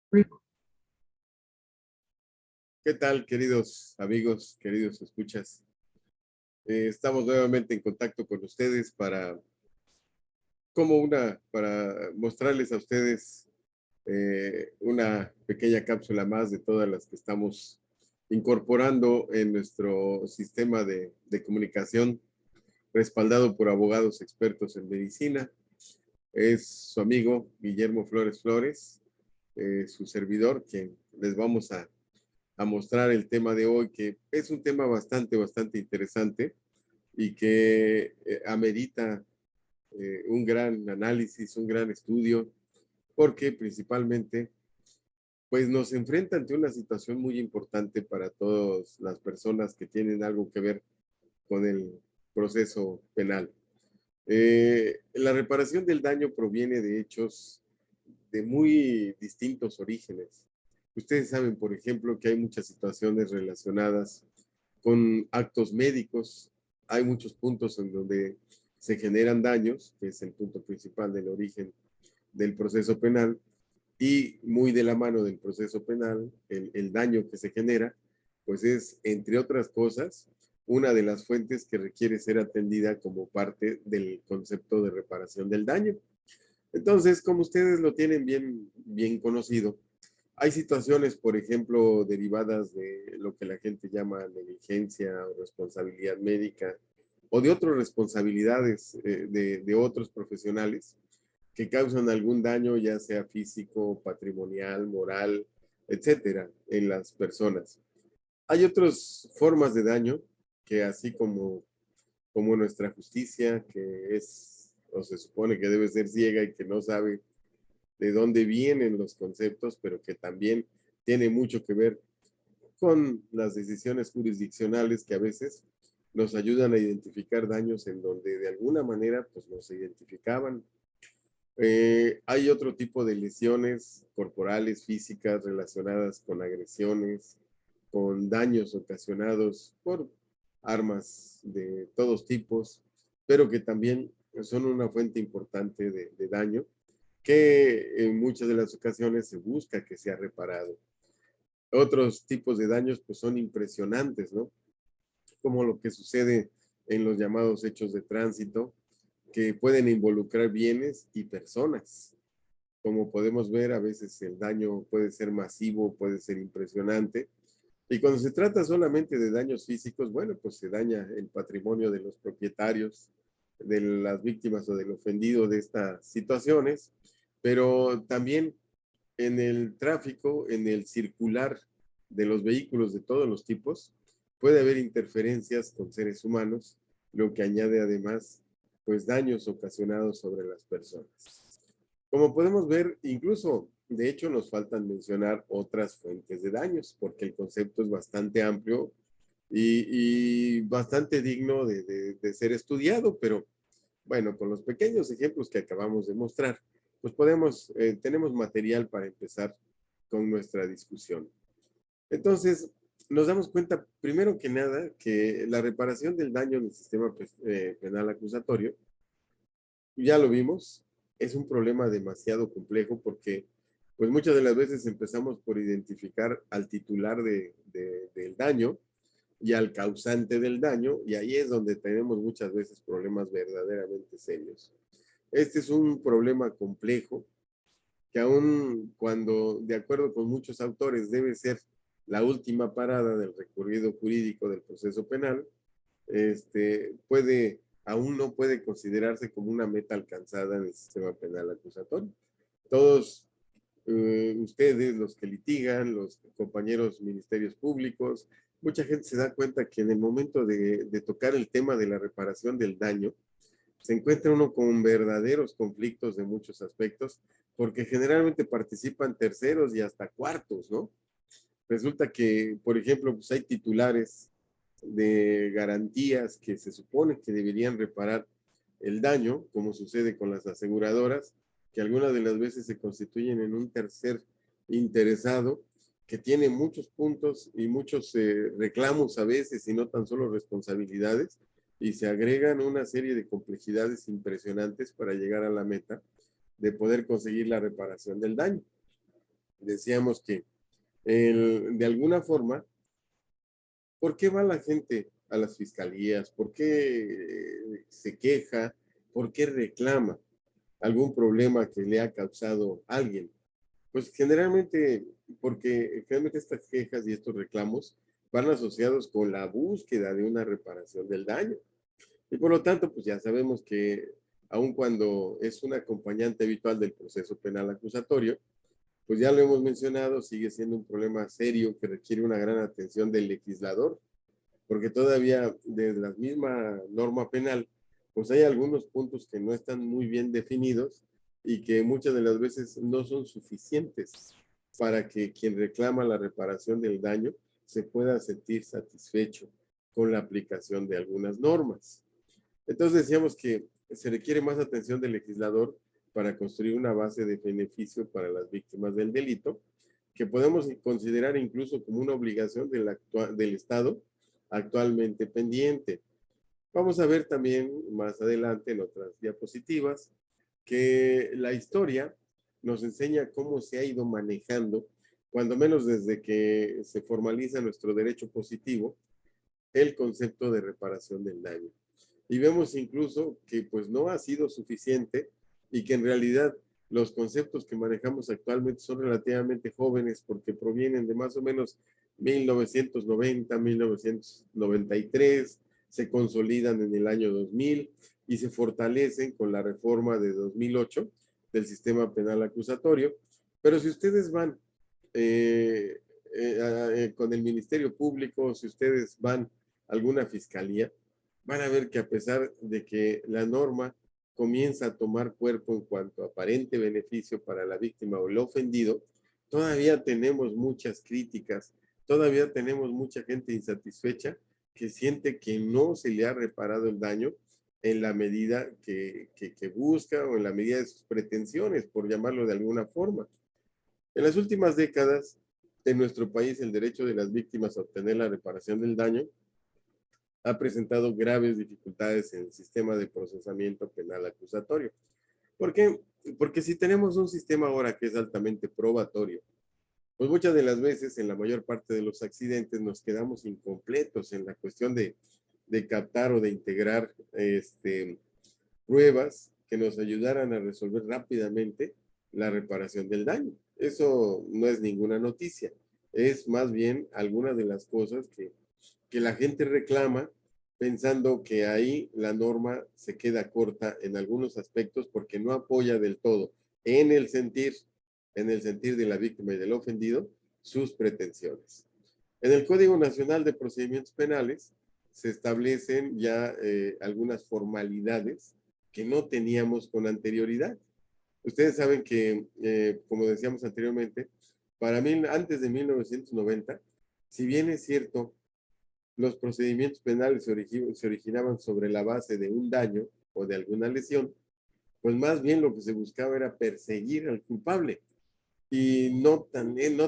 ¿Qué tal, queridos amigos, queridos escuchas? Estamos nuevamente en contacto con ustedes para mostrarles a ustedes una pequeña cápsula más de todas las que estamos incorporando en nuestro sistema de comunicación respaldado por abogados expertos en medicina. Es su amigo Guillermo Flores Flores, su servidor, quien les vamos a mostrar el tema de hoy, que es un tema bastante interesante y que amerita un gran análisis, un gran estudio, porque principalmente pues nos enfrenta ante una situación muy importante para todas las personas que tienen algo que ver con el proceso penal. La reparación del daño proviene de hechos de muy distintos orígenes. Ustedes saben, por ejemplo, que hay muchas situaciones relacionadas con actos médicos. Hay muchos puntos en donde se generan daños, que es el punto principal del origen del proceso penal, y muy de la mano del proceso penal, el daño que se genera, pues es, entre otras cosas, una de las fuentes que requiere ser atendida como parte del concepto de reparación del daño. Entonces, como ustedes lo tienen bien conocido, hay situaciones, por ejemplo, derivadas de lo que la gente llama negligencia o responsabilidad médica o de otras responsabilidades de otros profesionales que causan algún daño, ya sea físico, patrimonial, moral, etcétera, en las personas. Hay otras formas de daño que así como nuestra justicia, que es o se supone que debe ser ciega y que no sabe de dónde vienen los conceptos, pero que también tiene mucho que ver con las decisiones jurisdiccionales que a veces nos ayudan a identificar daños en donde de alguna manera pues nos identificaban. Hay otro tipo de lesiones corporales, físicas, relacionadas con agresiones, con daños ocasionados por armas de todos tipos, pero que también son una fuente importante de daño que en muchas de las ocasiones se busca que sea reparado. Otros tipos de daños pues son impresionantes, ¿no? Como lo que sucede en los llamados hechos de tránsito, que pueden involucrar bienes y personas. Como podemos ver, a veces el daño puede ser masivo, puede ser impresionante. Y cuando se trata solamente de daños físicos, bueno, pues se daña el patrimonio de los propietarios, de las víctimas o del ofendido de estas situaciones, pero también en el tráfico, en el circular de los vehículos de todos los tipos, puede haber interferencias con seres humanos, lo que añade además, pues, daños ocasionados sobre las personas. Como podemos ver, incluso, de hecho, nos faltan mencionar otras fuentes de daños, porque el concepto es bastante amplio y bastante digno de ser estudiado, pero bueno, con los pequeños ejemplos que acabamos de mostrar, pues tenemos material para empezar con nuestra discusión. Entonces, nos damos cuenta, primero que nada, que la reparación del daño en el sistema penal acusatorio, ya lo vimos, es un problema demasiado complejo porque, pues muchas de las veces empezamos por identificar al titular del daño y al causante del daño, y ahí es donde tenemos muchas veces problemas verdaderamente serios. Este es un problema complejo que aun cuando, de acuerdo con muchos autores, debe ser la última parada del recorrido jurídico del proceso penal, aún no puede considerarse como una meta alcanzada en el sistema penal acusatorio. Todos ustedes, los que litigan, los compañeros ministerios públicos, mucha gente se da cuenta que en el momento de tocar el tema de la reparación del daño, se encuentra uno con verdaderos conflictos de muchos aspectos, porque generalmente participan terceros y hasta cuartos, ¿no? Resulta que, por ejemplo, pues hay titulares de garantías que se supone que deberían reparar el daño, como sucede con las aseguradoras, que algunas de las veces se constituyen en un tercer interesado que tiene muchos puntos y muchos reclamos a veces y no tan solo responsabilidades, y se agregan una serie de complejidades impresionantes para llegar a la meta de poder conseguir la reparación del daño. decíamos que de alguna forma, ¿por qué va la gente a las fiscalías? ¿Por qué se queja? ¿Por qué reclama algún problema que le ha causado a alguien? Pues generalmente estas quejas y estos reclamos van asociados con la búsqueda de una reparación del daño. Y por lo tanto, pues ya sabemos que aun cuando es un acompañante habitual del proceso penal acusatorio, pues ya lo hemos mencionado, sigue siendo un problema serio que requiere una gran atención del legislador, porque todavía desde la misma norma penal, pues hay algunos puntos que no están muy bien definidos y que muchas de las veces no son suficientes para que quien reclama la reparación del daño se pueda sentir satisfecho con la aplicación de algunas normas. Entonces decíamos que se requiere más atención del legislador para construir una base de beneficio para las víctimas del delito, que podemos considerar incluso como una obligación del Estado actualmente pendiente. Vamos a ver también más adelante en otras diapositivas que la historia nos enseña cómo se ha ido manejando, cuando menos desde que se formaliza nuestro derecho positivo, el concepto de reparación del daño. Y vemos incluso que pues no ha sido suficiente y que en realidad los conceptos que manejamos actualmente son relativamente jóvenes porque provienen de más o menos 1990, 1993, se consolidan en el año 2000 y se fortalecen con la reforma de 2008 del sistema penal acusatorio. Pero si ustedes van con el Ministerio Público, si ustedes van a alguna fiscalía, van a ver que a pesar de que la norma comienza a tomar cuerpo en cuanto a aparente beneficio para la víctima o el ofendido, todavía tenemos muchas críticas, todavía tenemos mucha gente insatisfecha que siente que no se le ha reparado el daño en la medida que busca o en la medida de sus pretensiones, por llamarlo de alguna forma. En las últimas décadas, en nuestro país, el derecho de las víctimas a obtener la reparación del daño ha presentado graves dificultades en el sistema de procesamiento penal acusatorio. ¿Por qué? Porque si tenemos un sistema ahora que es altamente probatorio, pues muchas de las veces, en la mayor parte de los accidentes, nos quedamos incompletos en la cuestión de captar o de integrar pruebas que nos ayudaran a resolver rápidamente la reparación del daño. Eso no es ninguna noticia, es más bien alguna de las cosas que la gente reclama pensando que ahí la norma se queda corta en algunos aspectos porque no apoya del todo en el sentir, en el sentir de la víctima y del ofendido sus pretensiones. En el Código Nacional de Procedimientos Penales se establecen ya algunas formalidades que no teníamos con anterioridad. Ustedes saben que, como decíamos anteriormente, para mí, antes de 1990, si bien es cierto, los procedimientos penales se originaban sobre la base de un daño o de alguna lesión, pues más bien lo que se buscaba era perseguir al culpable y no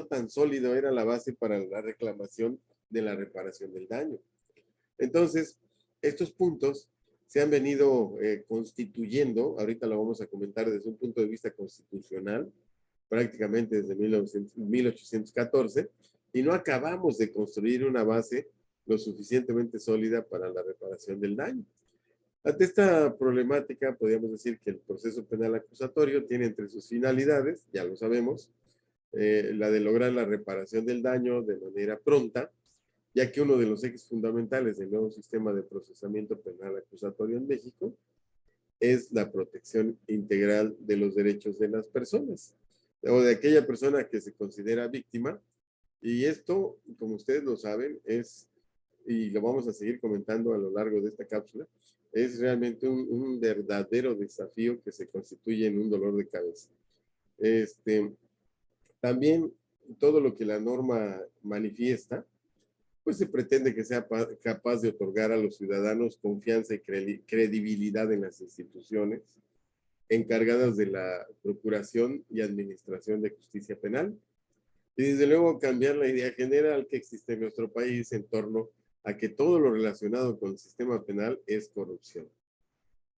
tan sólido era la base para la reclamación de la reparación del daño. Entonces, estos puntos se han venido constituyendo, ahorita lo vamos a comentar desde un punto de vista constitucional, prácticamente desde 1814, y no acabamos de construir una base lo suficientemente sólida para la reparación del daño. Ante esta problemática, podríamos decir que el proceso penal acusatorio tiene entre sus finalidades, ya lo sabemos, la de lograr la reparación del daño de manera pronta, ya que uno de los ejes fundamentales del nuevo sistema de procesamiento penal acusatorio en México es la protección integral de los derechos de las personas o de aquella persona que se considera víctima. Y esto, como ustedes lo saben, y lo vamos a seguir comentando a lo largo de esta cápsula, es realmente un verdadero desafío que se constituye en un dolor de cabeza. También todo lo que la norma manifiesta, pues se pretende que sea capaz de otorgar a los ciudadanos confianza y credibilidad en las instituciones encargadas de la procuración y administración de justicia penal. Y desde luego cambiar la idea general que existe en nuestro país en torno a que todo lo relacionado con el sistema penal es corrupción.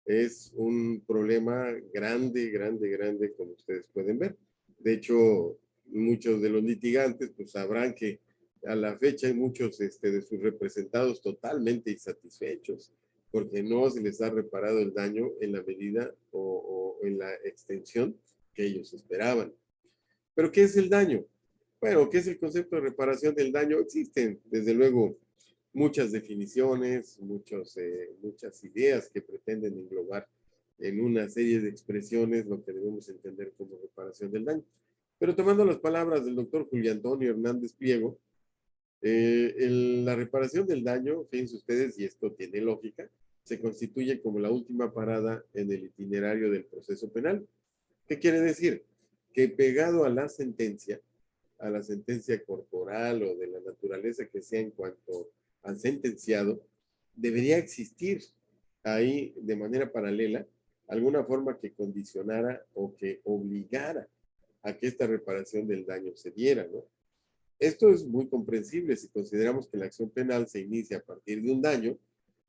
Es un problema grande, grande, grande, como ustedes pueden ver. De hecho, muchos de los litigantes pues sabrán que a la fecha hay muchos de sus representados totalmente insatisfechos porque no se les ha reparado el daño en la medida o en la extensión que ellos esperaban. ¿Pero qué es el daño? Bueno, ¿qué es el concepto de reparación del daño? Existen, desde luego, muchas definiciones, muchas ideas que pretenden englobar en una serie de expresiones lo que debemos entender como reparación del daño. Pero tomando las palabras del doctor Julio Antonio Hernández Pliego, la reparación del daño, fíjense ustedes, y esto tiene lógica, se constituye como la última parada en el itinerario del proceso penal. ¿Qué quiere decir? Que pegado a la sentencia corporal o de la naturaleza que sea en cuanto al sentenciado, debería existir ahí de manera paralela alguna forma que condicionara o que obligara a que esta reparación del daño se diera, ¿no? Esto es muy comprensible si consideramos que la acción penal se inicia a partir de un daño,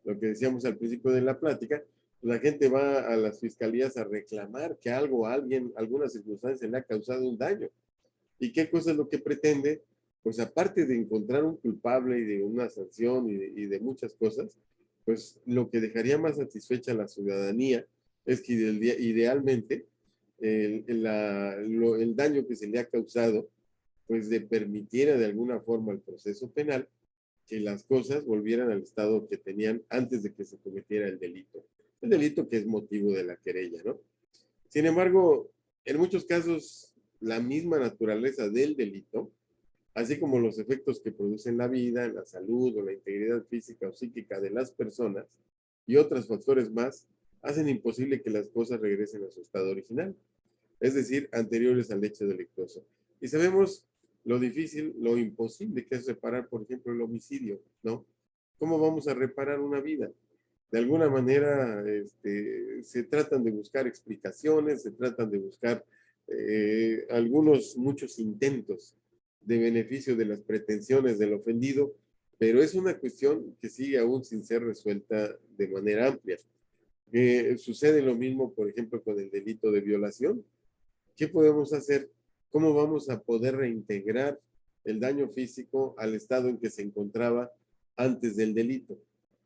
lo que decíamos al principio de la plática, la gente va a las fiscalías a reclamar que algo, alguien, alguna circunstancia le ha causado un daño. ¿Y qué cosa es lo que pretende? Pues aparte de encontrar un culpable y de una sanción y de muchas cosas, pues lo que dejaría más satisfecha a la ciudadanía es que idealmente el daño que se le ha causado, pues le permitiera de alguna forma al proceso penal que las cosas volvieran al estado que tenían antes de que se cometiera el delito. El delito que es motivo de la querella, ¿no? Sin embargo, en muchos casos, la misma naturaleza del delito, así como los efectos que producen la vida, la salud o la integridad física o psíquica de las personas y otros factores más, hacen imposible que las cosas regresen a su estado original, es decir, anteriores al hecho delictuoso. Y sabemos lo difícil, lo imposible que es reparar, por ejemplo, el homicidio, ¿no? ¿Cómo vamos a reparar una vida? De alguna manera se tratan de buscar explicaciones, se tratan de buscar muchos intentos de beneficio de las pretensiones del ofendido, pero es una cuestión que sigue aún sin ser resuelta de manera amplia. Sucede lo mismo, por ejemplo, con el delito de violación. ¿Qué podemos hacer? ¿Cómo vamos a poder reintegrar el daño físico al estado en que se encontraba antes del delito?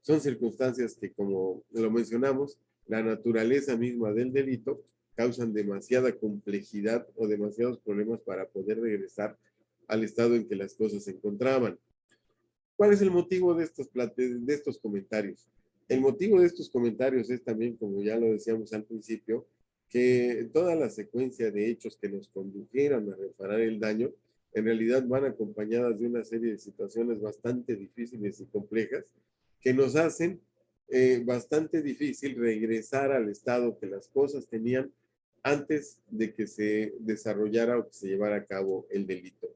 Son circunstancias que, como lo mencionamos, la naturaleza misma del delito causan demasiada complejidad o demasiados problemas para poder regresar al estado en que las cosas se encontraban. ¿Cuál es el motivo de estos comentarios? El motivo de estos comentarios es también, como ya lo decíamos al principio, que toda la secuencia de hechos que nos condujeran a reparar el daño, en realidad van acompañadas de una serie de situaciones bastante difíciles y complejas que nos hacen bastante difícil regresar al estado que las cosas tenían antes de que se desarrollara o que se llevara a cabo el delito.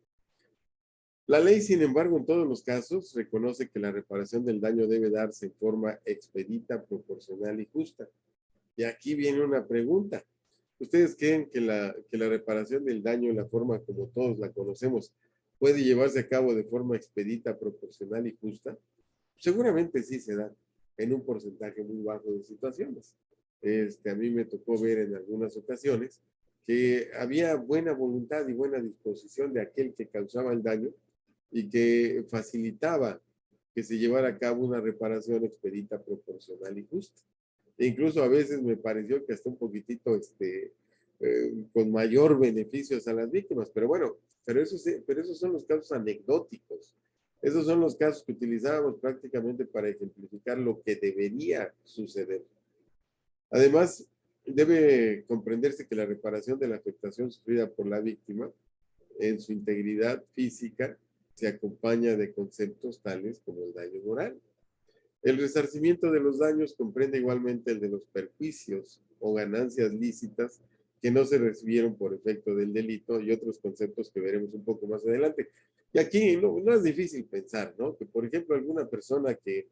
La ley, sin embargo, en todos los casos, reconoce que la reparación del daño debe darse en forma expedita, proporcional y justa. Y aquí viene una pregunta. ¿Ustedes creen que la reparación del daño en la forma como todos la conocemos puede llevarse a cabo de forma expedita, proporcional y justa? Seguramente sí se da en un porcentaje muy bajo de situaciones. A mí me tocó ver en algunas ocasiones que había buena voluntad y buena disposición de aquel que causaba el daño y que facilitaba que se llevara a cabo una reparación expedita, proporcional y justa. E incluso a veces me pareció que hasta un poquitito con mayor beneficios a las víctimas, pero bueno, pero esos son los casos anecdóticos. Esos son los casos que utilizábamos prácticamente para ejemplificar lo que debería suceder. Además, debe comprenderse que la reparación de la afectación sufrida por la víctima en su integridad física se acompaña de conceptos tales como el daño moral. El resarcimiento de los daños comprende igualmente el de los perjuicios o ganancias lícitas que no se recibieron por efecto del delito y otros conceptos que veremos un poco más adelante. Y aquí no es difícil pensar, ¿no? Que, por ejemplo, alguna persona que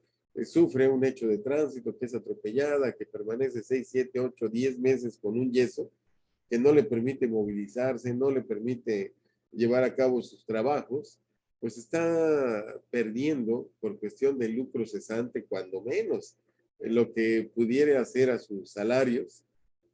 sufre un hecho de tránsito, que es atropellada, que permanece 6, 7, 8, 10 meses con un yeso, que no le permite movilizarse, no le permite llevar a cabo sus trabajos, pues está perdiendo por cuestión de lucro cesante, cuando menos, lo que pudiera hacer a sus salarios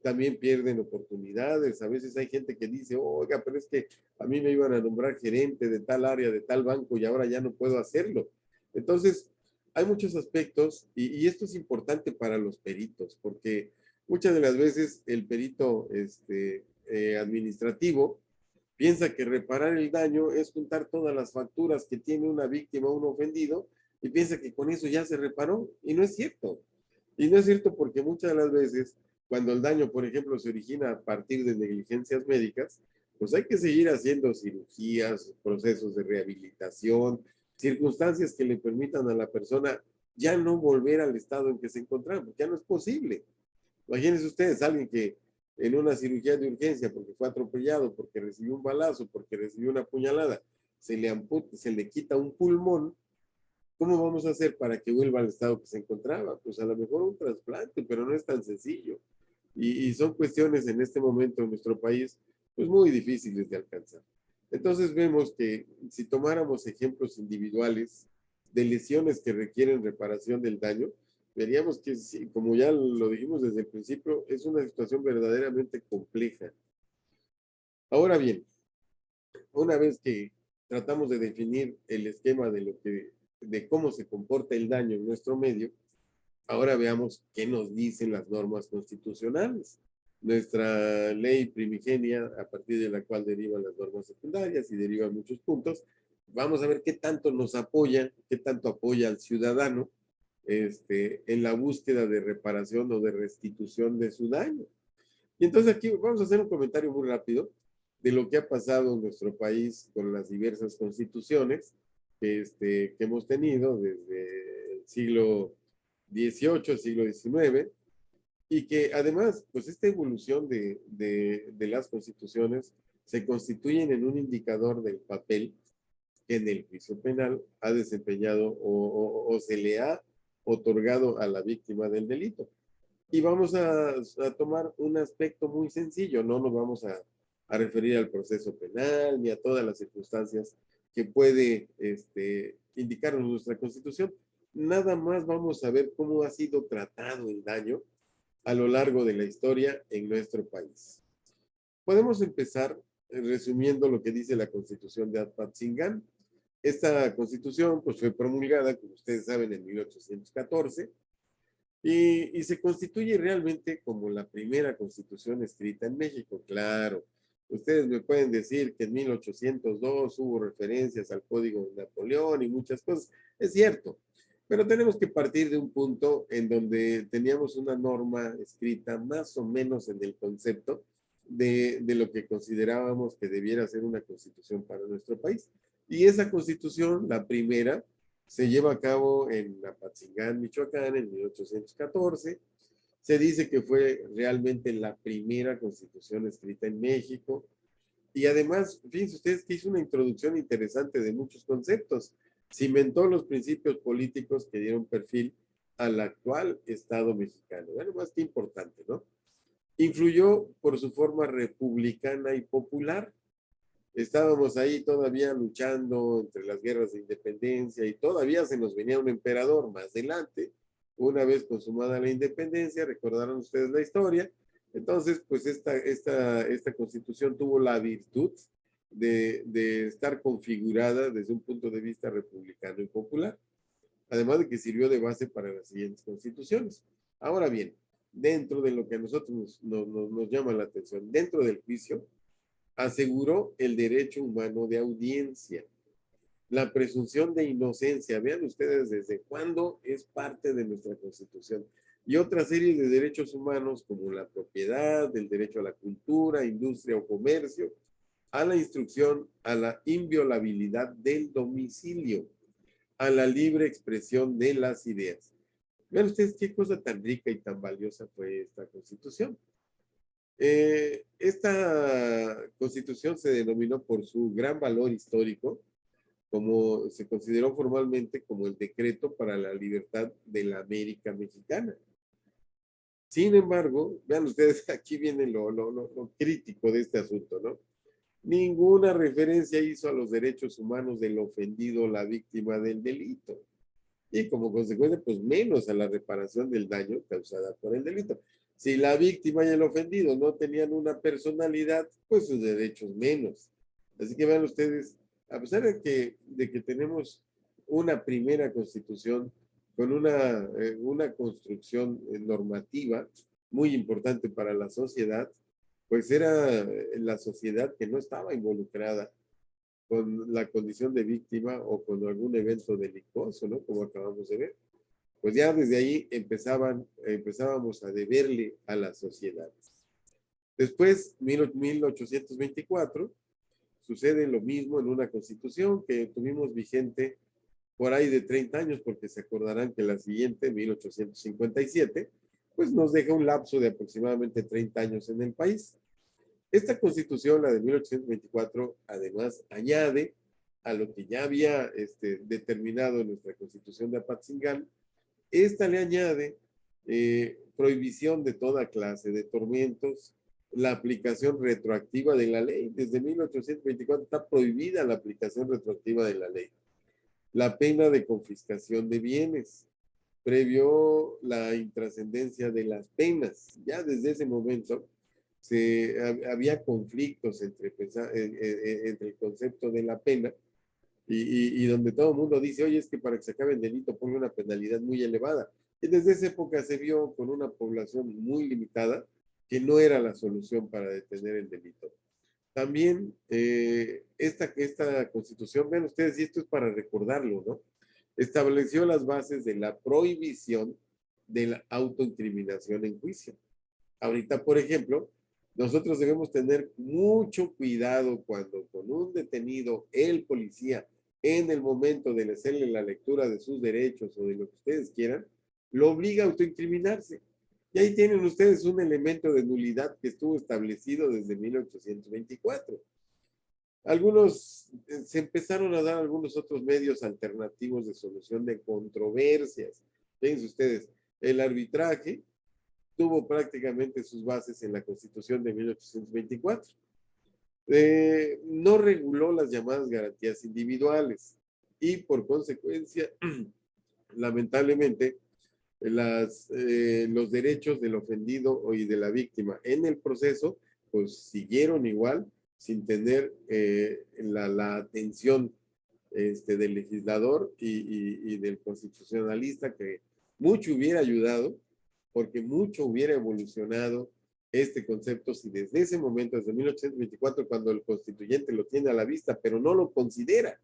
también pierden oportunidades. A veces hay gente que dice, oiga, pero es que a mí me iban a nombrar gerente de tal área, de tal banco, y ahora ya no puedo hacerlo. Entonces, hay muchos aspectos, y esto es importante para los peritos, porque muchas de las veces el perito administrativo piensa que reparar el daño es juntar todas las facturas que tiene una víctima o un ofendido, y piensa que con eso ya se reparó, y no es cierto. Y no es cierto porque muchas de las veces, cuando el daño, por ejemplo, se origina a partir de negligencias médicas, pues hay que seguir haciendo cirugías, procesos de rehabilitación, circunstancias que le permitan a la persona ya no volver al estado en que se encontraba, porque ya no es posible. Imagínense ustedes, alguien que en una cirugía de urgencia, porque fue atropellado, porque recibió un balazo, porque recibió una puñalada, se le quita un pulmón. ¿Cómo vamos a hacer para que vuelva al estado que se encontraba? Pues a lo mejor un trasplante, pero no es tan sencillo. Y son cuestiones en este momento en nuestro país, pues muy difíciles de alcanzar. Entonces vemos que si tomáramos ejemplos individuales de lesiones que requieren reparación del daño, veríamos que, sí, como ya lo dijimos desde el principio, es una situación verdaderamente compleja. Ahora bien, una vez que tratamos de definir el esquema de cómo se comporta el daño en nuestro medio, ahora veamos qué nos dicen las normas constitucionales. Nuestra ley primigenia, a partir de la cual derivan las normas secundarias y derivan muchos puntos, vamos a ver qué tanto nos apoya, qué tanto apoya al ciudadano en la búsqueda de reparación o de restitución de su daño. Y entonces aquí vamos a hacer un comentario muy rápido de lo que ha pasado en nuestro país con las diversas constituciones que hemos tenido desde el siglo XVIII, siglo XIX, y que además, pues esta evolución de las constituciones se constituyen en un indicador del papel que en el juicio penal ha desempeñado o se le ha otorgado a la víctima del delito. Y vamos a tomar un aspecto muy sencillo, no nos vamos a referir al proceso penal ni a todas las circunstancias que puede indicarnos nuestra Constitución. Nada más vamos a ver cómo ha sido tratado el daño a lo largo de la historia en nuestro país. Podemos empezar resumiendo lo que dice la Constitución de Apatzingán. Esta Constitución pues, fue promulgada, como ustedes saben, en 1814 y se constituye realmente como la primera Constitución escrita en México. Claro, ustedes me pueden decir que en 1802 hubo referencias al Código de Napoleón y muchas cosas. Es cierto, pero tenemos que partir de un punto en donde teníamos una norma escrita más o menos en el concepto de lo que considerábamos que debiera ser una constitución para nuestro país. Y esa constitución, la primera, se lleva a cabo en Apatzingán, Michoacán, en 1814. Se dice que fue realmente la primera constitución escrita en México. Y además, fíjense ustedes que hizo una introducción interesante de muchos conceptos. Cimentó los principios políticos que dieron perfil al actual Estado mexicano. Bueno, más que importante, ¿no? Influyó por su forma republicana y popular. Estábamos ahí todavía luchando entre las guerras de independencia y todavía se nos venía un emperador más adelante, una vez consumada la independencia, recordarán ustedes la historia. Entonces, pues esta constitución tuvo la virtud de estar configurada desde un punto de vista republicano y popular, además de que sirvió de base para las siguientes constituciones. Ahora bien, dentro de lo que a nosotros nos llama la atención, dentro del juicio, aseguró el derecho humano de audiencia, la presunción de inocencia. Vean ustedes desde cuándo es parte de nuestra Constitución. Y otra serie de derechos humanos como la propiedad, el derecho a la cultura, industria o comercio, a la instrucción, a la inviolabilidad del domicilio, a la libre expresión de las ideas. Vean ustedes qué cosa tan rica y tan valiosa fue esta Constitución. Esta constitución se denominó por su gran valor histórico, como se consideró formalmente como el decreto para la libertad de la América Mexicana. Sin embargo, vean ustedes, aquí viene lo crítico de este asunto, ¿no? Ninguna referencia hizo a los derechos humanos del ofendido o la víctima del delito. Y como consecuencia, pues menos a la reparación del daño causada por el delito. Si la víctima y el ofendido no tenían una personalidad, pues sus derechos menos. Así que vean ustedes, a pesar de que tenemos una primera constitución con una construcción normativa muy importante para la sociedad, pues era la sociedad que no estaba involucrada con la condición de víctima o con algún evento delictuoso, ¿no? Como acabamos de ver. Pues ya desde ahí empezábamos a deberle a la sociedad. Después, 1824, sucede lo mismo en una constitución que tuvimos vigente por ahí de 30 años, porque se acordarán que la siguiente, 1857, pues nos deja un lapso de aproximadamente 30 años en el país. Esta constitución, la de 1824, además añade a lo que ya había determinado en nuestra constitución de Apatzingán. Esta le añade prohibición de toda clase de tormentos, la aplicación retroactiva de la ley. Desde 1824 está prohibida la aplicación retroactiva de la ley. La pena de confiscación de bienes, previó la intrascendencia de las penas. Ya desde ese momento había conflictos entre el concepto de la pena y donde todo el mundo dice, oye, es que para que se acabe el delito ponle una penalidad muy elevada. Y desde esa época se vio con una población muy limitada que no era la solución para detener el delito. También esta constitución, vean ustedes, y esto es para recordarlo, ¿no? Estableció las bases de la prohibición de la autoincriminación en juicio. Ahorita, por ejemplo, nosotros debemos tener mucho cuidado cuando con un detenido, el policía, en el momento de hacerle la lectura de sus derechos o de lo que ustedes quieran, lo obliga a autoincriminarse. Y ahí tienen ustedes un elemento de nulidad que estuvo establecido desde 1824. Se empezaron a dar algunos otros medios alternativos de solución de controversias. Fíjense ustedes, el arbitraje tuvo prácticamente sus bases en la Constitución de 1824. No reguló las llamadas garantías individuales y por consecuencia, lamentablemente, los derechos del ofendido y de la víctima en el proceso, pues siguieron igual sin tener la atención del legislador y del constitucionalista, que mucho hubiera ayudado, porque mucho hubiera evolucionado este concepto si desde ese momento, desde 1824, cuando el constituyente lo tiene a la vista, pero no lo considera.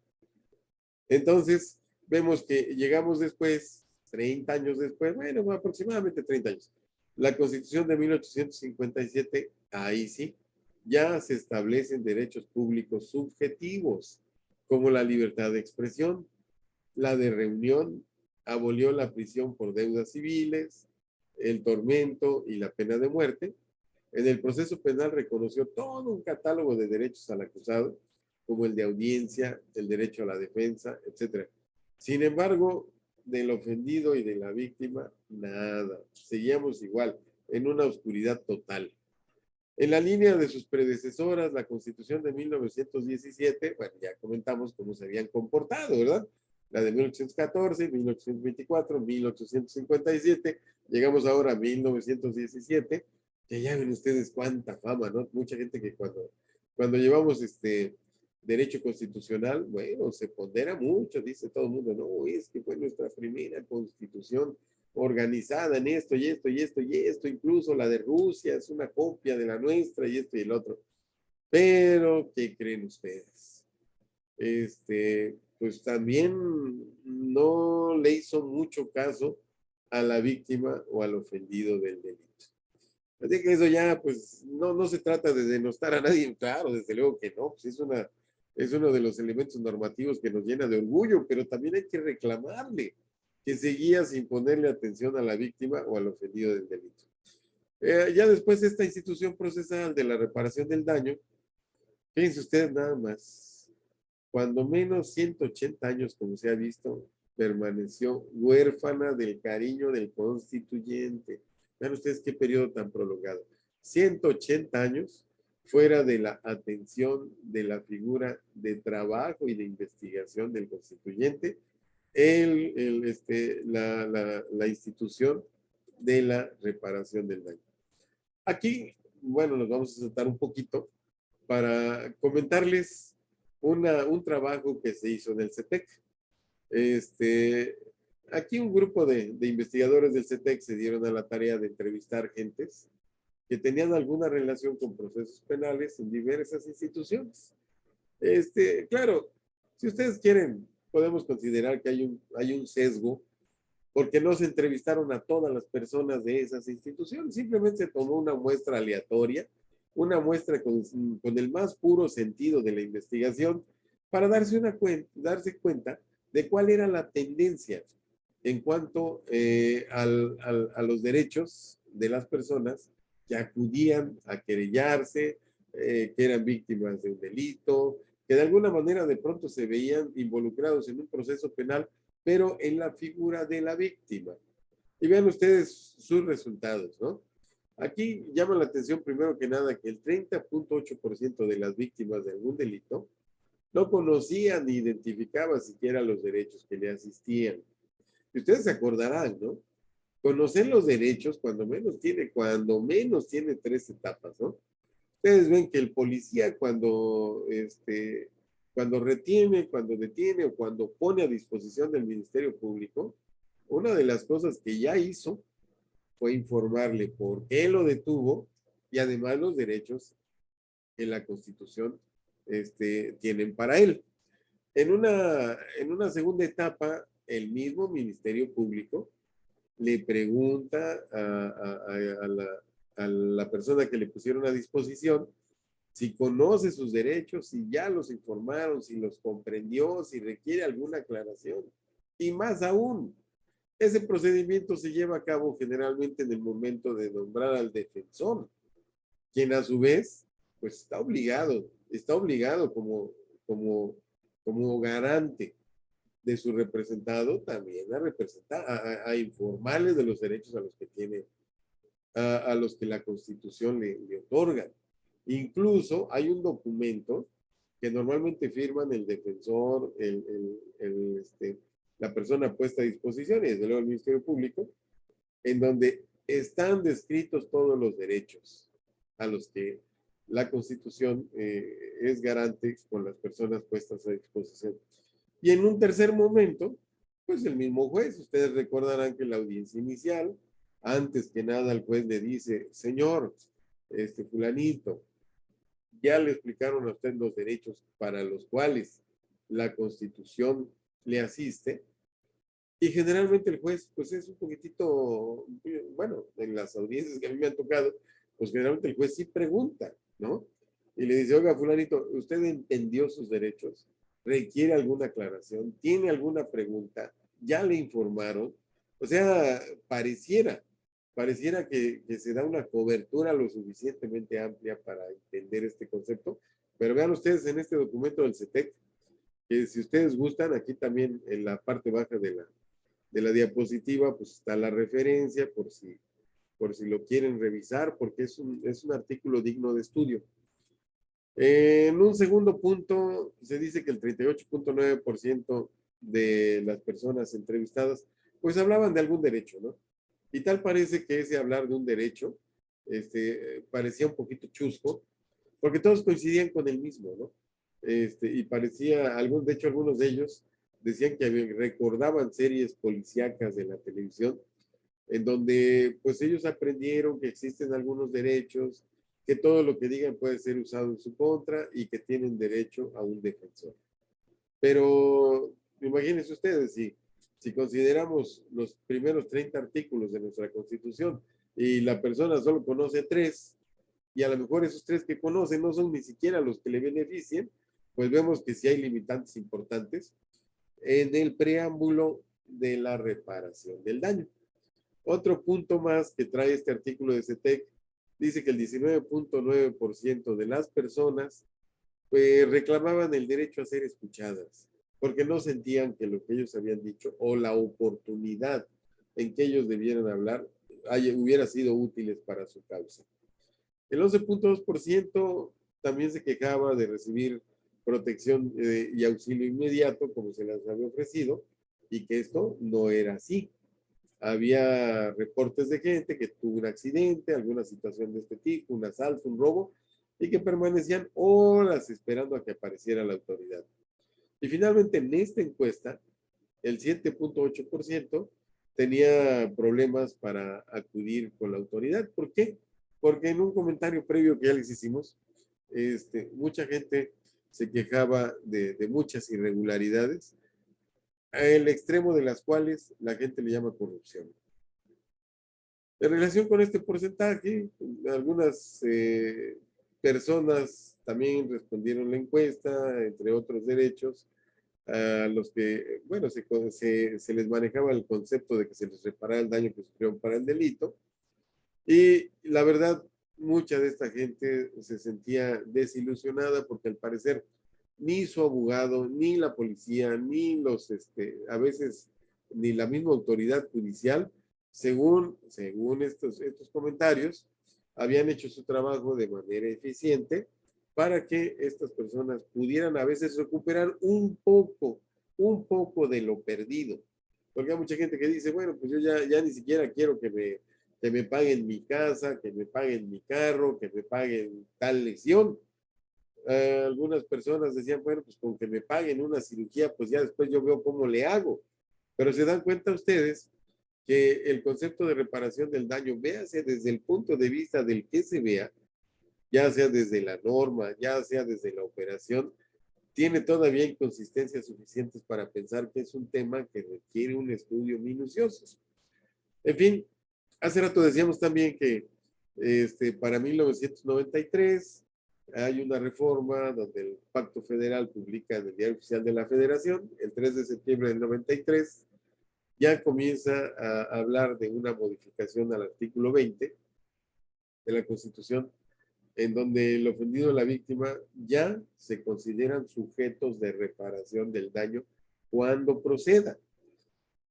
Entonces, vemos que llegamos después, 30 años después, bueno, aproximadamente 30 años. La Constitución de 1857, ahí sí, ya se establecen derechos públicos subjetivos, como la libertad de expresión, la de reunión, abolió la prisión por deudas civiles, el tormento y la pena de muerte. En el proceso penal reconoció todo un catálogo de derechos al acusado, como el de audiencia, el derecho a la defensa, etc. Sin embargo, del ofendido y de la víctima, nada. Seguíamos igual, en una oscuridad total. En la línea de sus predecesoras, la Constitución de 1917, bueno, ya comentamos cómo se habían comportado, ¿verdad? La de 1814, 1824, 1857, llegamos ahora a 1917, que ya ven ustedes cuánta fama, ¿no? Mucha gente que cuando llevamos derecho constitucional, bueno, se pondera mucho, dice todo el mundo, no, es que fue nuestra primera constitución organizada en esto y esto y esto y esto, incluso la de Rusia es una copia de la nuestra y esto y el otro. Pero, ¿qué creen ustedes? Pues también no le hizo mucho caso a la víctima o al ofendido del delito. Así que eso ya, pues, no se trata de denostar a nadie, claro, desde luego que no, pues es uno de los elementos normativos que nos llena de orgullo, pero también hay que reclamarle que seguía sin ponerle atención a la víctima o al ofendido del delito. Ya después esta institución procesal de la reparación del daño, fíjense ustedes nada más, cuando menos 180 años, como se ha visto, permaneció huérfana del cariño del constituyente. Vean ustedes qué periodo tan prolongado. 180 años fuera de la atención de la figura de trabajo y de investigación del constituyente, la institución de la reparación del daño. Aquí, bueno, nos vamos a saltar un poquito para comentarles un trabajo que se hizo en el CETEC. Aquí un grupo de investigadores del CETEC se dieron a la tarea de entrevistar gentes que tenían alguna relación con procesos penales en diversas instituciones. Claro, si ustedes quieren, podemos considerar que hay un sesgo porque no se entrevistaron a todas las personas de esas instituciones, simplemente se tomó una muestra aleatoria, una muestra con el más puro sentido de la investigación para darse cuenta de cuál era la tendencia en cuanto a los derechos de las personas que acudían a querellarse, que eran víctimas de un delito, que de alguna manera de pronto se veían involucrados en un proceso penal, pero en la figura de la víctima. Y vean ustedes sus resultados, ¿no? Aquí llama la atención primero que nada que el 30.8% de las víctimas de algún delito no conocían ni identificaban siquiera los derechos que le asistían. Y ustedes se acordarán, ¿no? Conocer los derechos cuando menos tiene tres etapas, ¿no? Ustedes ven que el policía cuando retiene, cuando detiene o cuando pone a disposición del Ministerio Público, una de las cosas que ya hizo fue informarle por qué lo detuvo y además los derechos que la Constitución tienen para él. En una segunda etapa, el mismo Ministerio Público le pregunta a la persona que le pusieron a disposición si conoce sus derechos, si ya los informaron, si los comprendió, si requiere alguna aclaración. Y más aún, ese procedimiento se lleva a cabo generalmente en el momento de nombrar al defensor, quien a su vez, pues está obligado como garante de su representado también a representar, a informarles de los derechos a los que tiene, a los que la Constitución le otorga. Incluso hay un documento que normalmente firman el defensor, la persona puesta a disposición y desde luego el Ministerio Público, en donde están descritos todos los derechos a los que la Constitución es garante con las personas puestas a disposición. Y en un tercer momento, pues el mismo juez, ustedes recordarán que la audiencia inicial, antes que nada el juez le dice, señor, fulanito, ya le explicaron a usted los derechos para los cuales la Constitución le asiste. Y generalmente el juez, pues es un poquitito, bueno, en las audiencias que a mí me han tocado, pues generalmente el juez sí pregunta, ¿no? Y le dice, oiga, fulanito, ¿usted entendió sus derechos? ¿Requiere alguna aclaración? ¿Tiene alguna pregunta? ¿Ya le informaron? O sea, pareciera que se da una cobertura lo suficientemente amplia para entender este concepto, pero vean ustedes en este documento del CETEC, que si ustedes gustan, aquí también en la parte baja de la diapositiva, pues está la referencia por si lo quieren revisar, porque es un artículo digno de estudio. En un segundo punto, se dice que el 38.9% de las personas entrevistadas, pues hablaban de algún derecho, ¿no? Y tal parece que ese hablar de un derecho, parecía un poquito chusco, porque todos coincidían con el mismo, ¿no? Y parecía, de hecho, algunos de ellos decían que recordaban series policíacas de la televisión, en donde pues ellos aprendieron que existen algunos derechos, que todo lo que digan puede ser usado en su contra y que tienen derecho a un defensor. Pero imagínense ustedes, si consideramos los primeros 30 artículos de nuestra Constitución y la persona solo conoce tres, y a lo mejor esos tres que conoce no son ni siquiera los que le beneficien, pues vemos que sí hay limitantes importantes en el preámbulo de la reparación del daño. Otro punto más que trae este artículo de CETEC dice que el 19.9% de las personas pues, reclamaban el derecho a ser escuchadas, porque no sentían que lo que ellos habían dicho o la oportunidad en que ellos debieran hablar hubiera sido útiles para su causa. El 11.2% también se quejaba de recibir protección y auxilio inmediato como se les había ofrecido y que esto no era así. había reportes de gente que tuvo un accidente, alguna situación de este tipo, un asalto, un robo, y que permanecían horas esperando a que apareciera la autoridad. Y finalmente en esta encuesta, el 7.8% tenía problemas para acudir con la autoridad. ¿Por qué? Porque en un comentario previo que ya les hicimos, mucha gente se quejaba de muchas irregularidades, el extremo de las cuales la gente le llama corrupción. En relación con este porcentaje, algunas personas también respondieron la encuesta, entre otros derechos, a los que, bueno, se les manejaba el concepto de que se les reparara el daño que sufrieron para el delito. Y la verdad, mucha de esta gente se sentía desilusionada porque al parecer ni su abogado, ni la policía, ni a veces, ni la misma autoridad judicial, según estos comentarios, habían hecho su trabajo de manera eficiente para que estas personas pudieran a veces recuperar un poco de lo perdido. Porque hay mucha gente que dice, bueno, pues yo ya ni siquiera quiero que me paguen mi casa, que me paguen mi carro, que me paguen tal lesión. Algunas personas decían, bueno, pues con que me paguen una cirugía, pues ya después yo veo cómo le hago. Pero se dan cuenta ustedes que el concepto de reparación del daño, véase desde el punto de vista del que se vea, ya sea desde la norma, ya sea desde la operación, tiene todavía inconsistencias suficientes para pensar que es un tema que requiere un estudio minucioso. En fin, hace rato decíamos también que para 1993 hay una reforma donde el Pacto Federal publica en el Diario Oficial de la Federación, el 3 de septiembre del 93, ya comienza a hablar de una modificación al artículo 20 de la Constitución, en donde el ofendido y la víctima ya se consideran sujetos de reparación del daño cuando proceda.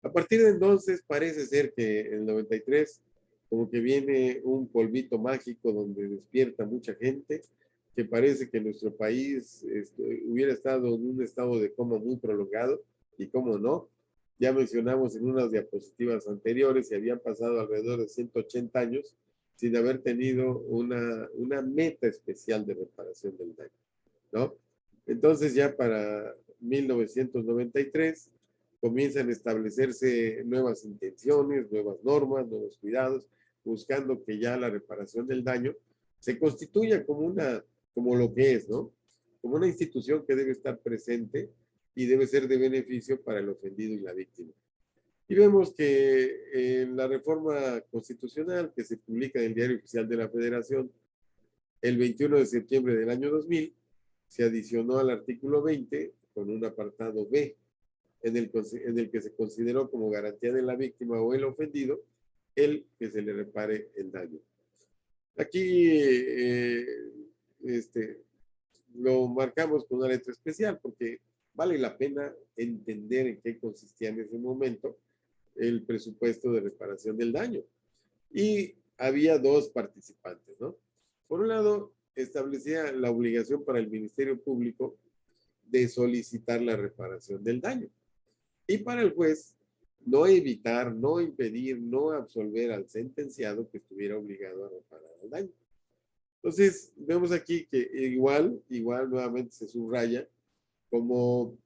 A partir de entonces parece ser que en el 93 como que viene un polvito mágico donde despierta mucha gente, que parece que nuestro país hubiera estado en un estado de coma muy prolongado, y cómo no, ya mencionamos en unas diapositivas anteriores y habían pasado alrededor de 180 años sin haber tenido una meta especial de reparación del daño, ¿no? Entonces ya para 1993 comienzan a establecerse nuevas intenciones, nuevas normas, nuevos cuidados, buscando que ya la reparación del daño se constituya como lo que es, ¿no? Como una institución que debe estar presente y debe ser de beneficio para el ofendido y la víctima. Y vemos que en la reforma constitucional que se publica en el Diario Oficial de la Federación el 21 de septiembre del año 2000, se adicionó al artículo 20 con un apartado B, en el que se consideró como garantía de la víctima o el ofendido el que se le repare el daño. Aquí lo marcamos con una letra especial porque vale la pena entender en qué consistía en ese momento el presupuesto de reparación del daño. Y había dos participantes, ¿no? Por un lado, establecía la obligación para el Ministerio Público de solicitar la reparación del daño. Y para el juez, no evitar, no impedir, no absolver al sentenciado que estuviera obligado a reparar el daño. Entonces, vemos aquí que igual nuevamente se subraya como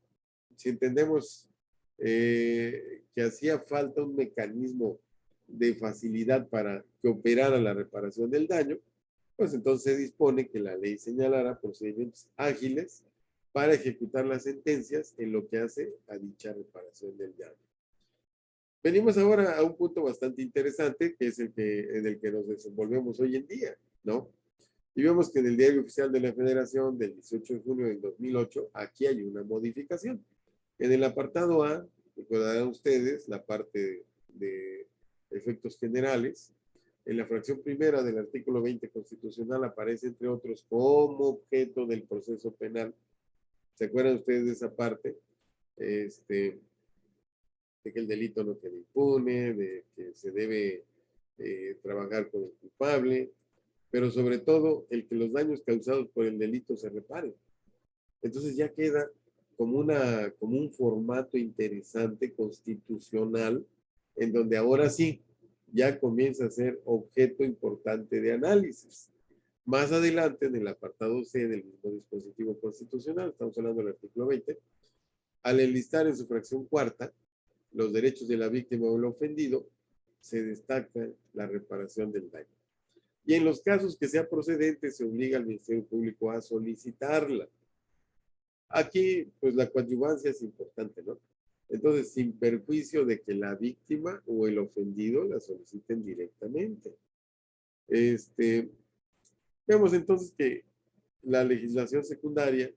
si entendemos que hacía falta un mecanismo de facilidad para que operara la reparación del daño, pues entonces se dispone que la ley señalara procedimientos ágiles para ejecutar las sentencias en lo que hace a dicha reparación del daño. Venimos ahora a un punto bastante interesante, que es en el que nos desenvolvemos hoy en día, ¿no? Y vemos que en el Diario Oficial de la Federación del 18 de junio del 2008, aquí hay una modificación. En el apartado A, recordarán ustedes la parte de efectos generales. En la fracción primera del artículo 20 constitucional aparece, entre otros, como objeto del proceso penal. ¿Se acuerdan ustedes de esa parte? De que el delito no quede impune, de que se debe trabajar con el culpable, pero sobre todo el que los daños causados por el delito se reparen. Entonces ya queda como un formato interesante constitucional en donde ahora sí ya comienza a ser objeto importante de análisis. Más adelante, en el apartado C del mismo dispositivo constitucional, estamos hablando del artículo 20, al enlistar en su fracción cuarta los derechos de la víctima o el ofendido, se destaca la reparación del daño. Y en los casos que sea procedente, se obliga al Ministerio Público a solicitarla. Aquí, pues la coadyuvancia es importante, ¿no? Entonces, sin perjuicio de que la víctima o el ofendido la soliciten directamente. Vemos entonces que la legislación secundaria,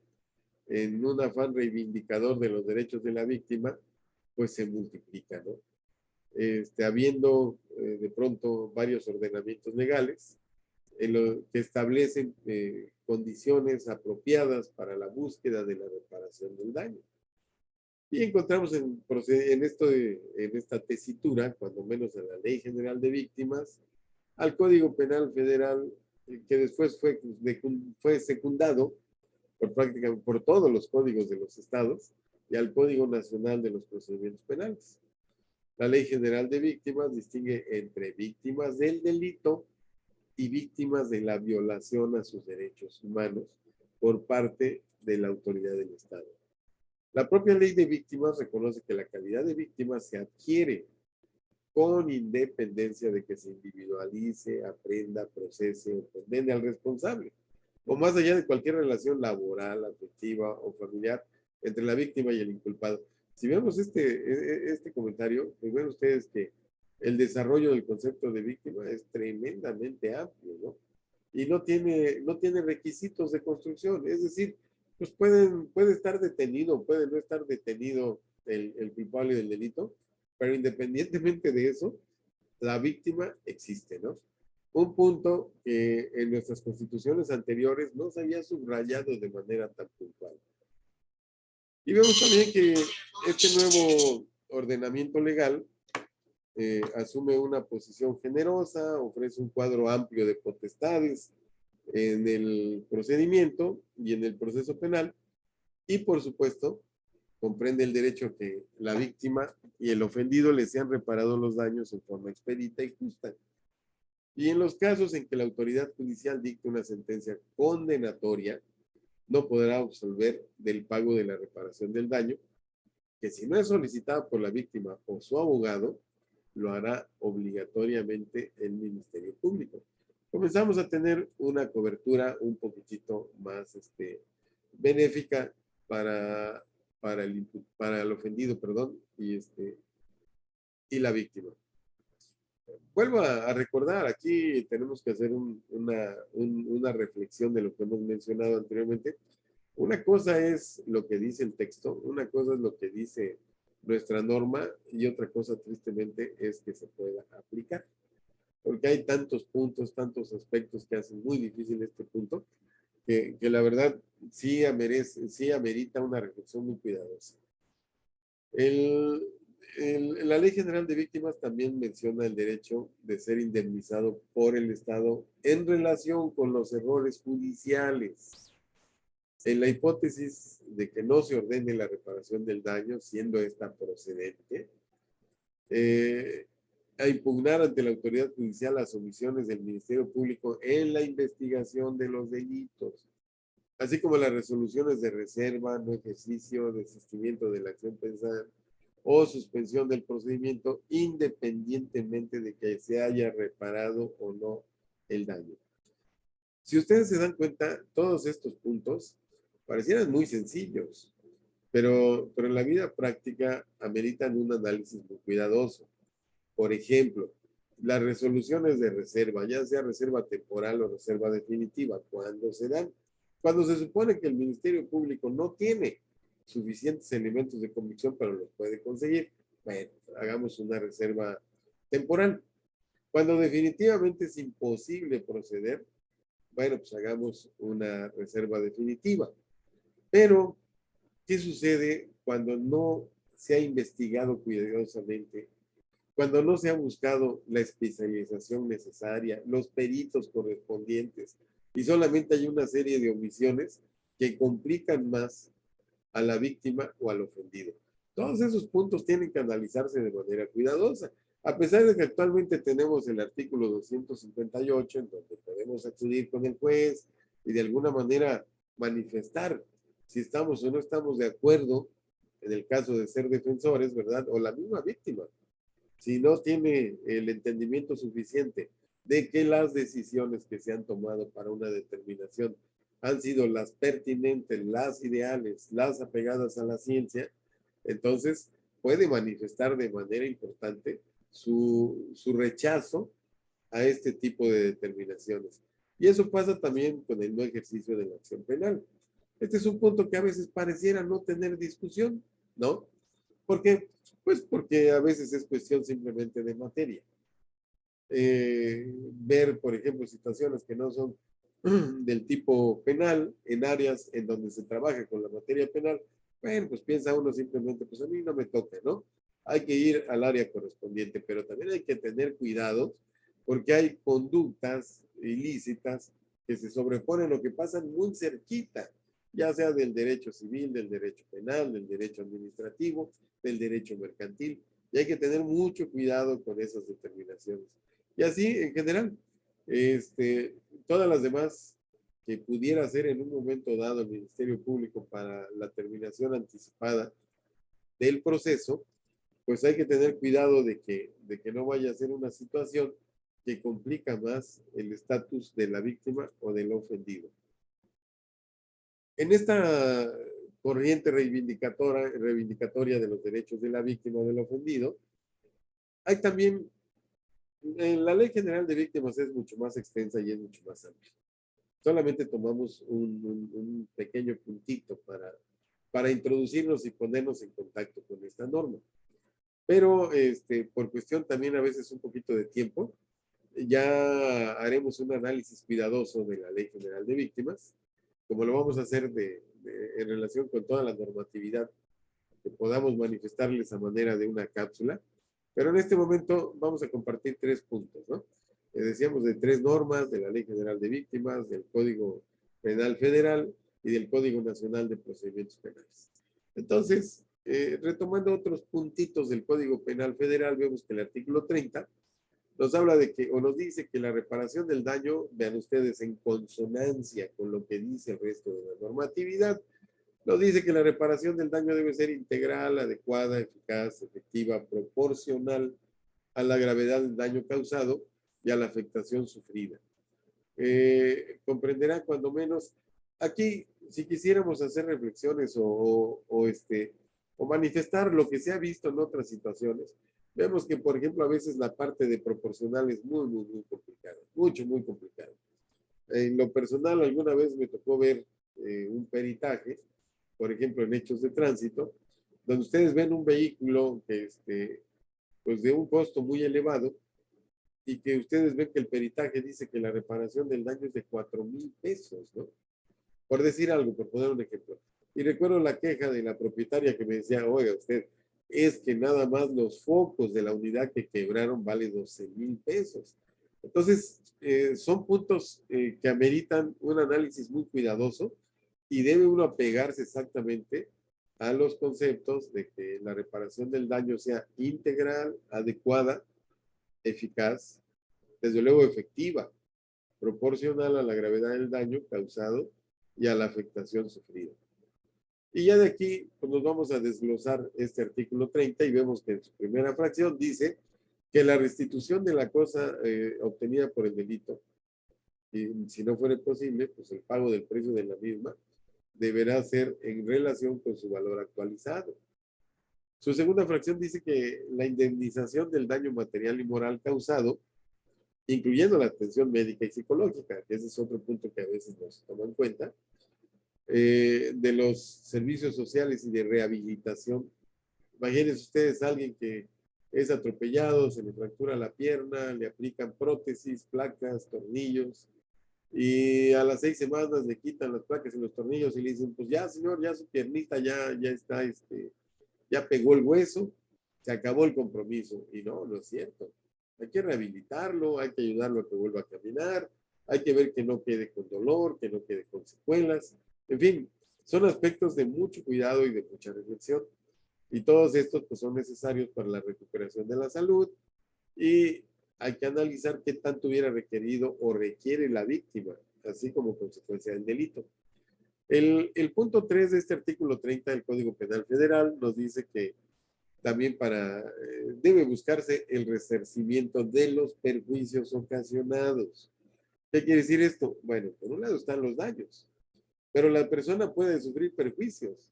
en un afán reivindicador de los derechos de la víctima, pues se multiplica, ¿no? Habiendo de pronto varios ordenamientos legales en lo que establecen condiciones apropiadas para la búsqueda de la reparación del daño. Y encontramos en esta tesitura, cuando menos en la Ley General de Víctimas, al Código Penal Federal, que después fue secundado prácticamente por todos los códigos de los estados, y al Código Nacional de los Procedimientos Penales. La Ley General de Víctimas distingue entre víctimas del delito y víctimas de la violación a sus derechos humanos por parte de la autoridad del Estado. La propia Ley de Víctimas reconoce que la calidad de víctima se adquiere con independencia de que se individualice, aprenda, procese o condene al responsable, o más allá de cualquier relación laboral, afectiva o familiar entre la víctima y el inculpado. Si vemos este comentario, pues ven ustedes que el desarrollo del concepto de víctima es tremendamente amplio, ¿no? Y no tiene requisitos de construcción, es decir, pues puede estar detenido, puede no estar detenido el culpable del delito, pero independientemente de eso, la víctima existe, ¿no? Un punto que en nuestras constituciones anteriores no se había subrayado de manera tan puntual. Y vemos también que este nuevo ordenamiento legal asume una posición generosa, ofrece un cuadro amplio de potestades en el procedimiento y en el proceso penal, y por supuesto comprende el derecho que la víctima y el ofendido le sean reparados los daños en forma expedita y justa. Y en los casos en que la autoridad judicial dicte una sentencia condenatoria, no podrá absolver del pago de la reparación del daño, que si no es solicitada por la víctima o su abogado, lo hará obligatoriamente el Ministerio Público. Comenzamos a tener una cobertura un poquitito más benéfica para el ofendido, perdón, y la víctima. Vuelvo a recordar, aquí tenemos que hacer una reflexión de lo que hemos mencionado anteriormente. Una cosa es lo que dice el texto, una cosa es lo que dice nuestra norma, y otra cosa, tristemente, es que se pueda aplicar. Porque hay tantos puntos, tantos aspectos que hacen muy difícil este punto, que la verdad sí amerita una reflexión muy cuidadosa. La Ley General de Víctimas también menciona el derecho de ser indemnizado por el Estado en relación con los errores judiciales. En la hipótesis de que no se ordene la reparación del daño, siendo esta procedente, a impugnar ante la autoridad judicial las omisiones del Ministerio Público en la investigación de los delitos, así como las resoluciones de reserva, no ejercicio, desistimiento de la acción pensada o suspensión del procedimiento, independientemente de que se haya reparado o no el daño. Si ustedes se dan cuenta, todos estos puntos parecieran muy sencillos, pero en la vida práctica ameritan un análisis muy cuidadoso. Por ejemplo, las resoluciones de reserva, ya sea reserva temporal o reserva definitiva, ¿cuándo se dan? Cuando se supone que el Ministerio Público no tiene suficientes elementos de convicción, pero los puede conseguir. Bueno, hagamos una reserva temporal. Cuando definitivamente es imposible proceder, bueno, pues hagamos una reserva definitiva. Pero, ¿qué sucede cuando no se ha investigado cuidadosamente? Cuando no se ha buscado la especialización necesaria, los peritos correspondientes, y solamente hay una serie de omisiones que complican más a la víctima o al ofendido. Todos esos puntos tienen que analizarse de manera cuidadosa. A pesar de que actualmente tenemos el artículo 258, en donde podemos acudir con el juez y de alguna manera manifestar si estamos o no estamos de acuerdo en el caso de ser defensores, ¿verdad? O la misma víctima, si no tiene el entendimiento suficiente de que las decisiones que se han tomado para una determinación han sido las pertinentes, las ideales, las apegadas a la ciencia, entonces puede manifestar de manera importante su rechazo a este tipo de determinaciones. Y eso pasa también con el no ejercicio de la acción penal. Este es un punto que a veces pareciera no tener discusión, ¿no? ¿Por qué? Pues porque a veces es cuestión simplemente de materia. Ver, por ejemplo, situaciones que no son del tipo penal en áreas en donde se trabaja con la materia penal, bueno, pues piensa uno simplemente, pues a mí no me toca, ¿no? Hay que ir al área correspondiente, pero también hay que tener cuidado porque hay conductas ilícitas que se sobreponen o que pasan muy cerquita, ya sea del derecho civil, del derecho penal, del derecho administrativo, del derecho mercantil, y hay que tener mucho cuidado con esas determinaciones. Y así, en general, todas las demás que pudiera hacer en un momento dado el Ministerio Público para la terminación anticipada del proceso, pues hay que tener cuidado de que no vaya a ser una situación que complica más el estatus de la víctima o del ofendido. En esta corriente reivindicatoria de los derechos de la víctima o del ofendido, hay también, en la Ley General de Víctimas es mucho más extensa y es mucho más amplia. Solamente tomamos un pequeño puntito para introducirnos y ponernos en contacto con esta norma. Pero por cuestión también a veces un poquito de tiempo, ya haremos un análisis cuidadoso de la Ley General de Víctimas, como lo vamos a hacer en relación con toda la normatividad que podamos manifestarles a manera de una cápsula. Pero en este momento vamos a compartir 3 puntos, ¿no? Decíamos de 3 normas de la Ley General de Víctimas, del Código Penal Federal y del Código Nacional de Procedimientos Penales. Entonces, retomando otros puntitos del Código Penal Federal, vemos que el artículo 30 nos habla de que, o nos dice que la reparación del daño, vean ustedes, en consonancia con lo que dice el resto de la normatividad, nos dice que la reparación del daño debe ser integral, adecuada, eficaz, efectiva, proporcional a la gravedad del daño causado y a la afectación sufrida. Comprenderá cuando menos, aquí, si quisiéramos hacer reflexiones o manifestar lo que se ha visto en otras situaciones, vemos que, por ejemplo, a veces la parte de proporcional es muy complicada, muy complicada. En lo personal, alguna vez me tocó ver un peritaje, por ejemplo, en hechos de tránsito, donde ustedes ven un vehículo que, pues de un costo muy elevado y que ustedes ven que el peritaje dice que la reparación del daño es de 4,000 pesos, ¿no? Por decir algo, por poner un ejemplo. Y recuerdo la queja de la propietaria que me decía, oiga, usted, es que nada más los focos de la unidad que quebraron vale 12,000 pesos. Entonces, son puntos que ameritan un análisis muy cuidadoso y debe uno apegarse exactamente a los conceptos de que la reparación del daño sea integral, adecuada, eficaz, desde luego efectiva, proporcional a la gravedad del daño causado y a la afectación sufrida. Y ya de aquí pues nos vamos a desglosar este artículo 30 y vemos que en su primera fracción dice que la restitución de la cosa obtenida por el delito, y si no fuera posible, pues el pago del precio de la misma deberá ser en relación con su valor actualizado. Su segunda fracción dice que la indemnización del daño material y moral causado, incluyendo la atención médica y psicológica, que ese es otro punto que a veces no se toma en cuenta, de los servicios sociales y de rehabilitación. Imagínense ustedes a alguien que es atropellado, se le fractura la pierna, le aplican prótesis, placas, tornillos, y a las 6 semanas le quitan las placas y los tornillos y le dicen, pues ya señor, ya su piernita ya está, ya pegó el hueso, se acabó el compromiso. Y no, no es cierto. Hay que rehabilitarlo, hay que ayudarlo a que vuelva a caminar, hay que ver que no quede con dolor, que no quede con secuelas. En fin, son aspectos de mucho cuidado y de mucha reflexión. Y todos estos pues, son necesarios para la recuperación de la salud Y hay que analizar qué tanto hubiera requerido o requiere la víctima, así como consecuencia del delito. El punto 3 de este artículo 30 del Código Penal Federal nos dice que también debe buscarse el resarcimiento de los perjuicios ocasionados. ¿Qué quiere decir esto? Bueno, por un lado están los daños, pero la persona puede sufrir perjuicios.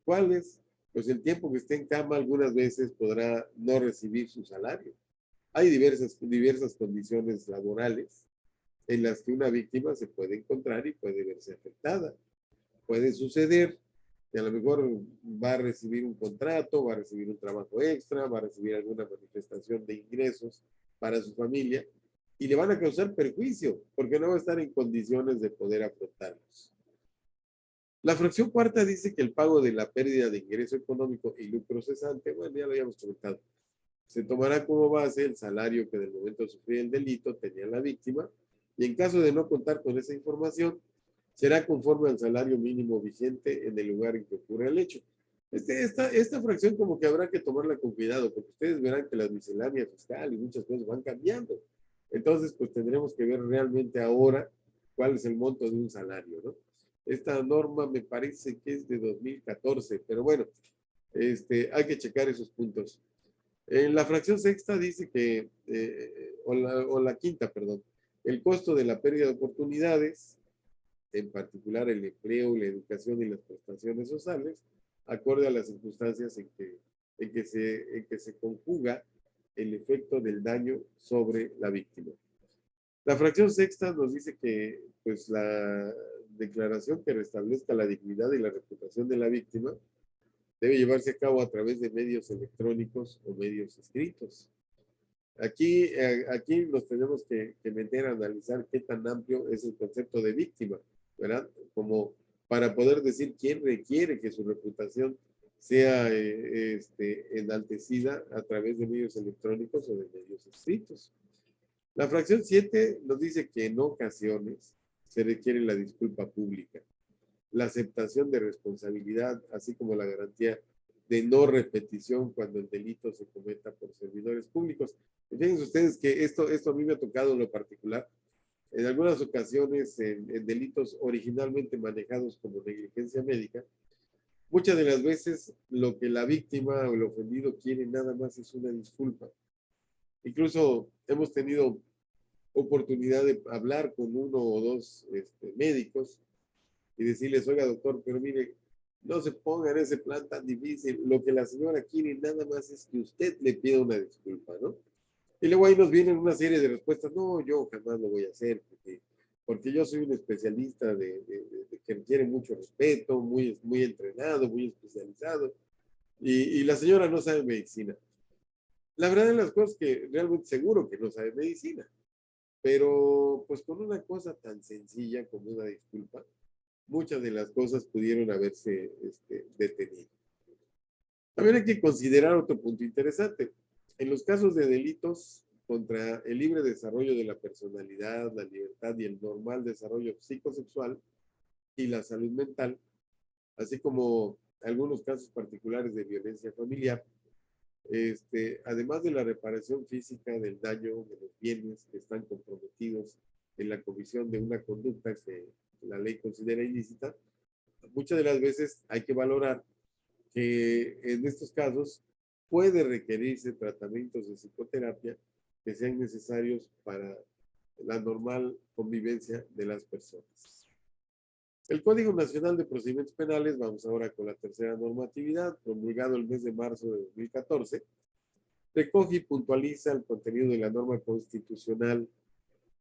¿Cuáles? Pues el tiempo que esté en cama algunas veces podrá no recibir su salario. Hay diversas condiciones laborales en las que una víctima se puede encontrar y puede verse afectada. Puede suceder que a lo mejor va a recibir un contrato, va a recibir un trabajo extra, va a recibir alguna manifestación de ingresos para su familia y le van a causar perjuicio porque no va a estar en condiciones de poder afrontarlos. La fracción cuarta dice que el pago de la pérdida de ingreso económico y lucro cesante, bueno, ya lo habíamos comentado, se tomará como base el salario que del momento de sufrir el delito tenía la víctima y en caso de no contar con esa información, será conforme al salario mínimo vigente en el lugar en que ocurre el hecho. Esta fracción como que habrá que tomarla con cuidado, porque ustedes verán que la miscelánea fiscal y muchas cosas van cambiando. Entonces, pues tendremos que ver realmente ahora cuál es el monto de un salario, ¿no? Esta norma me parece que es de 2014, pero bueno, hay que checar esos puntos. En la fracción sexta dice que, o la quinta, perdón, el costo de la pérdida de oportunidades, en particular el empleo, la educación y las prestaciones sociales, acorde a las circunstancias en que se conjuga el efecto del daño sobre la víctima. La fracción sexta nos dice que pues, la declaración que restablezca la dignidad y la reputación de la víctima debe llevarse a cabo a través de medios electrónicos o medios escritos. Aquí nos tenemos que meter a analizar qué tan amplio es el concepto de víctima, ¿verdad? Como para poder decir quién requiere que su reputación sea enaltecida a través de medios electrónicos o de medios escritos. La fracción 7 nos dice que en ocasiones se requiere la disculpa pública, la aceptación de responsabilidad, así como la garantía de no repetición cuando el delito se cometa por servidores públicos. Fíjense ustedes que esto a mí me ha tocado en lo particular. En algunas ocasiones, en delitos originalmente manejados como negligencia médica, muchas de las veces lo que la víctima o el ofendido quiere nada más es una disculpa. Incluso hemos tenido oportunidad de hablar con uno o dos médicos y decirles, oiga doctor, pero mire, no se ponga en ese plan tan difícil, lo que la señora quiere nada más es que usted le pida una disculpa, ¿no? Y luego ahí nos vienen una serie de respuestas, no, yo jamás lo voy a hacer, porque yo soy un especialista que requiere mucho respeto, muy entrenado, muy especializado, y la señora no sabe medicina. La verdad de las cosas es que realmente seguro que no sabe medicina, pero pues con una cosa tan sencilla como una disculpa, muchas de las cosas pudieron haberse detenido. También hay que considerar otro punto interesante. En los casos de delitos contra el libre desarrollo de la personalidad, la libertad y el normal desarrollo psicosexual y la salud mental, así como algunos casos particulares de violencia familiar, además de la reparación física del daño de los bienes que están comprometidos en la comisión de una conducta que la ley considera ilícita, muchas de las veces hay que valorar que en estos casos puede requerirse tratamientos de psicoterapia que sean necesarios para la normal convivencia de las personas. El Código Nacional de Procedimientos Penales, vamos ahora con la tercera normatividad, promulgado el mes de marzo de 2014, recoge y puntualiza el contenido de la norma constitucional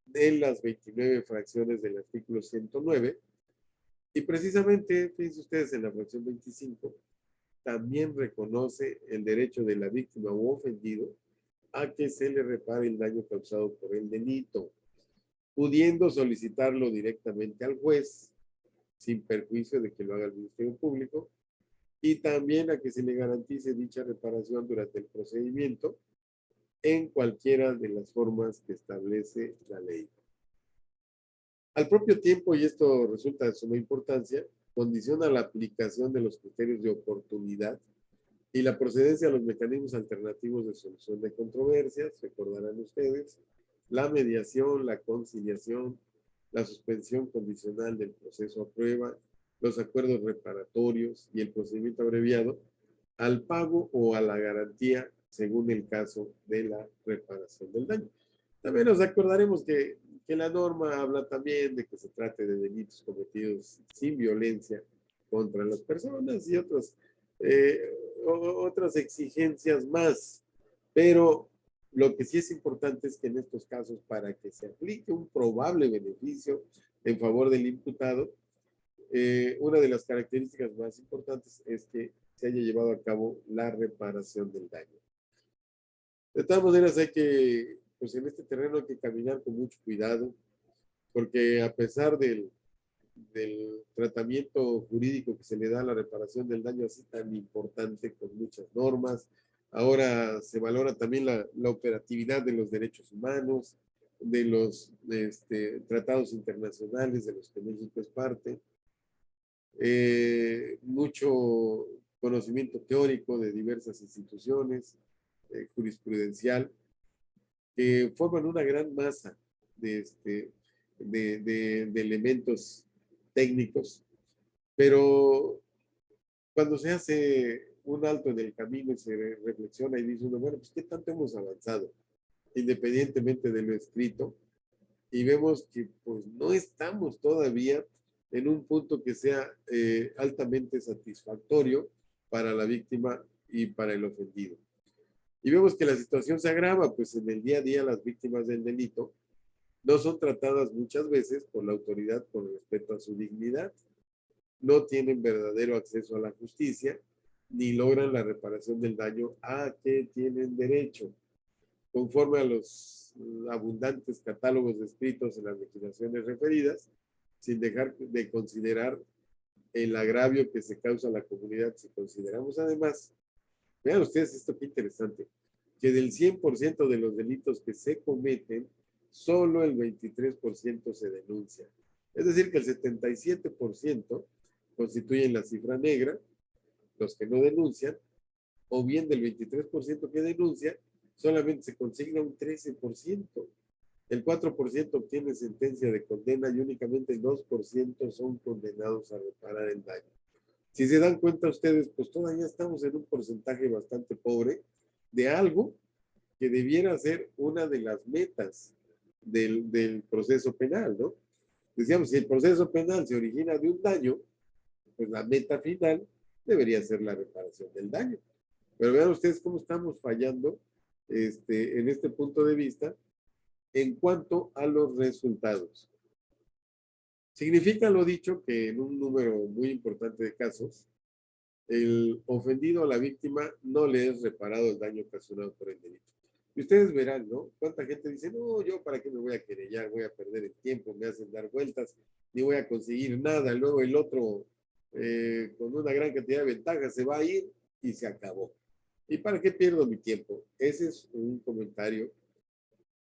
de las 29 fracciones del artículo 109 y precisamente, fíjense ustedes, en la fracción 25, también reconoce el derecho de la víctima u ofendido a que se le repare el daño causado por el delito, pudiendo solicitarlo directamente al juez, sin perjuicio de que lo haga el Ministerio Público, y también a que se le garantice dicha reparación durante el procedimiento en cualquiera de las formas que establece la ley. Al propio tiempo, y esto resulta de suma importancia, condiciona la aplicación de los criterios de oportunidad y la procedencia a los mecanismos alternativos de solución de controversias, recordarán ustedes, la mediación, la conciliación, la suspensión condicional del proceso a prueba, los acuerdos reparatorios y el procedimiento abreviado al pago o a la garantía según el caso de la reparación del daño. También nos acordaremos que la norma habla también de que se trate de delitos cometidos sin violencia contra las personas y otras exigencias más. Pero lo que sí es importante es que en estos casos, para que se aplique un probable beneficio en favor del imputado, una de las características más importantes es que se haya llevado a cabo la reparación del daño. De todas maneras, hay que, pues en este terreno hay que caminar con mucho cuidado, porque a pesar del tratamiento jurídico que se le da a la reparación del daño así tan importante, con muchas normas, ahora se valora también la operatividad de los derechos humanos, de los tratados internacionales de los que México es parte, mucho conocimiento teórico de diversas instituciones, jurisprudencial, que forman una gran masa de, de elementos técnicos, pero cuando se hace un alto en el camino y se reflexiona y dice uno, bueno, pues qué tanto hemos avanzado, independientemente de lo escrito, y vemos que pues no estamos todavía en un punto que sea altamente satisfactorio para la víctima y para el ofendido. Y vemos que la situación se agrava, pues en el día a día las víctimas del delito no son tratadas muchas veces por la autoridad con respeto a su dignidad, no tienen verdadero acceso a la justicia, ni logran la reparación del daño a que tienen derecho, conforme a los abundantes catálogos descritos en las legislaciones referidas, sin dejar de considerar el agravio que se causa a la comunidad. Si consideramos además, vean ustedes esto qué interesante, que del 100% de los delitos que se cometen, solo el 23% se denuncia. Es decir, que el 77% constituyen la cifra negra, los que no denuncian, o bien del 23% que denuncia, solamente se consigna un 13%. El 4% obtiene sentencia de condena y únicamente el 2% son condenados a reparar el daño. Si se dan cuenta ustedes, pues todavía estamos en un porcentaje bastante pobre de algo que debiera ser una de las metas del proceso penal, ¿no? Decíamos, si el proceso penal se origina de un daño, pues la meta final debería ser la reparación del daño. Pero vean ustedes cómo estamos fallando en este punto de vista en cuanto a los resultados. Significa lo dicho que en un número muy importante de casos, el ofendido a la víctima no le es reparado el daño ocasionado por el delito. Y ustedes verán, ¿no? Cuánta gente dice, no, yo para qué me voy a querellar, voy a perder el tiempo, me hacen dar vueltas, ni voy a conseguir nada. Luego el otro, con una gran cantidad de ventajas, se va a ir y se acabó. ¿Y para qué pierdo mi tiempo? Ese es un comentario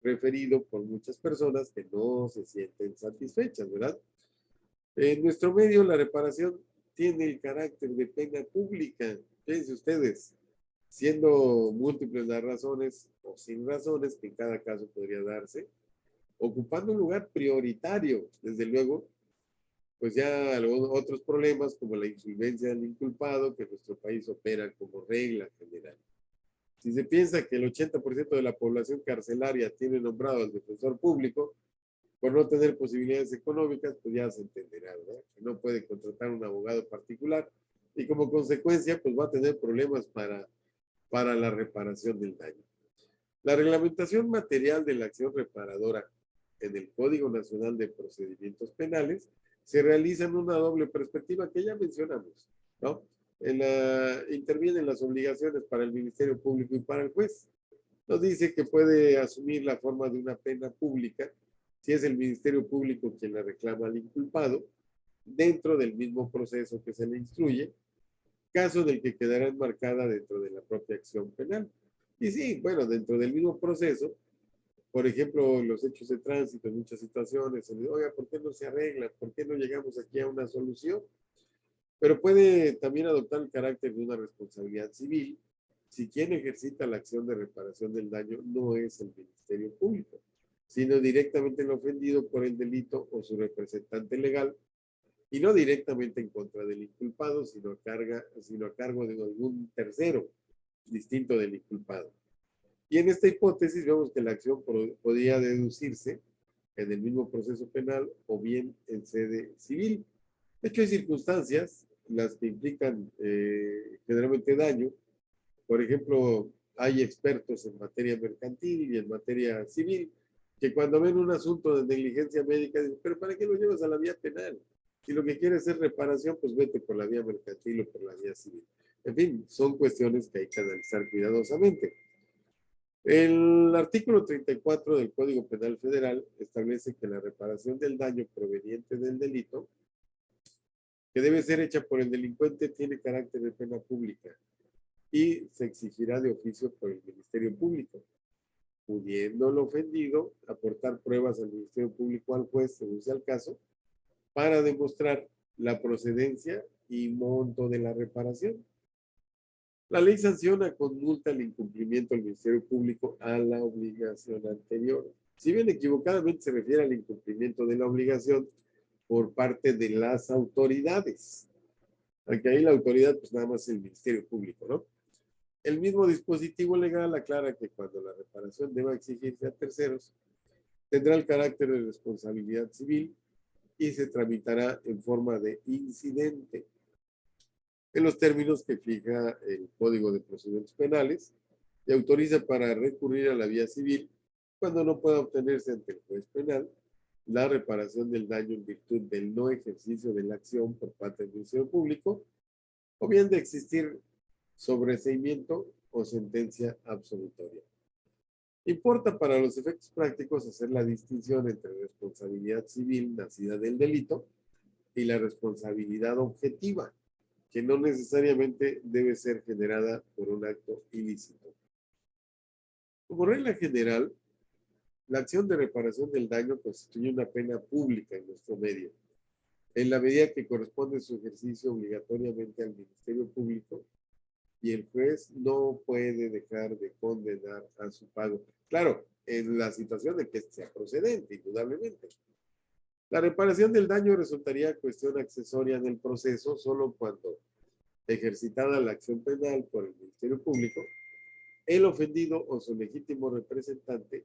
referido por muchas personas que no se sienten satisfechas, ¿verdad? En nuestro medio, la reparación tiene el carácter de pena pública. Fíjense ustedes, siendo múltiples las razones o sin razones que en cada caso podría darse, ocupando un lugar prioritario, desde luego, pues ya algunos otros problemas como la insolvencia del inculpado que en nuestro país opera como regla general. Si se piensa que el 80% de la población carcelaria tiene nombrado al defensor público, por no tener posibilidades económicas, pues ya se entenderá, ¿verdad? Que no puede contratar un abogado particular y como consecuencia, pues va a tener problemas para la reparación del daño. La reglamentación material de la acción reparadora en el Código Nacional de Procedimientos Penales se realiza en una doble perspectiva que ya mencionamos, ¿no? Intervienen las obligaciones para el Ministerio Público y para el juez. Nos dice que puede asumir la forma de una pena pública si es el Ministerio Público quien la reclama al inculpado, dentro del mismo proceso que se le instruye, caso del que quedará enmarcada dentro de la propia acción penal. Y sí, bueno, dentro del mismo proceso, por ejemplo, los hechos de tránsito, en muchas situaciones, oiga, ¿por qué no se arreglan? ¿Por qué no llegamos aquí a una solución? pero puede también adoptar el carácter de una responsabilidad civil si quien ejercita la acción de reparación del daño no es el Ministerio Público, sino directamente el ofendido por el delito o su representante legal, y no directamente en contra del inculpado, sino a cargo de algún tercero distinto del inculpado. Y en esta hipótesis vemos que la acción podría deducirse en el mismo proceso penal o bien en sede civil. De hecho, hay circunstancias las que implican generalmente daño. Por ejemplo, hay expertos en materia mercantil y en materia civil que cuando ven un asunto de negligencia médica dicen, pero ¿para qué lo llevas a la vía penal? Si lo que quieres es reparación, pues vete por la vía mercantil o por la vía civil. En fin, son cuestiones que hay que analizar cuidadosamente. El artículo 34 del Código Penal Federal establece que la reparación del daño proveniente del delito, que debe ser hecha por el delincuente, tiene carácter de pena pública y se exigirá de oficio por el Ministerio Público, pudiendo el ofendido aportar pruebas al Ministerio Público al juez, según sea el caso, para demostrar la procedencia y monto de la reparación. La ley sanciona con multa el incumplimiento del Ministerio Público a la obligación anterior. Si bien equivocadamente se refiere al incumplimiento de la obligación por parte de las autoridades, aunque ahí la autoridad pues nada más es el Ministerio Público, ¿no? El mismo dispositivo legal aclara que cuando la reparación deba exigirse a terceros, tendrá el carácter de responsabilidad civil y se tramitará en forma de incidente, en los términos que fija el Código de Procedimientos Penales, y autoriza para recurrir a la vía civil cuando no pueda obtenerse ante el juez penal la reparación del daño en virtud del no ejercicio de la acción por parte del Ministerio Público, o bien de existir sobreseimiento o sentencia absolutoria. Importa para los efectos prácticos hacer la distinción entre responsabilidad civil nacida del delito y la responsabilidad objetiva, que no necesariamente debe ser generada por un acto ilícito. Como regla general, la acción de reparación del daño constituye una pena pública en nuestro medio, en la medida que corresponde su ejercicio obligatoriamente al Ministerio Público y el juez no puede dejar de condenar a su pago. Claro, en la situación de que sea procedente, indudablemente. La reparación del daño resultaría cuestión accesoria en el proceso solo cuando, ejercitada la acción penal por el Ministerio Público, el ofendido o su legítimo representante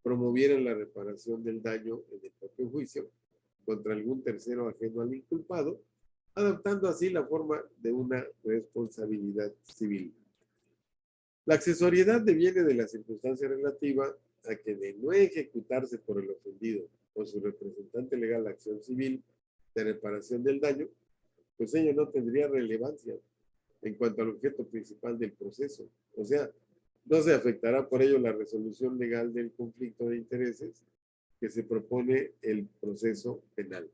promovieran la reparación del daño en el propio juicio contra algún tercero ajeno al inculpado, adoptando así la forma de una responsabilidad civil. La accesoriedad deviene de la circunstancia relativa a que de no ejecutarse por el ofendido o su representante legal la acción civil de reparación del daño, pues ello no tendría relevancia en cuanto al objeto principal del proceso. O sea, no se afectará por ello la resolución legal del conflicto de intereses que se propone el proceso penal.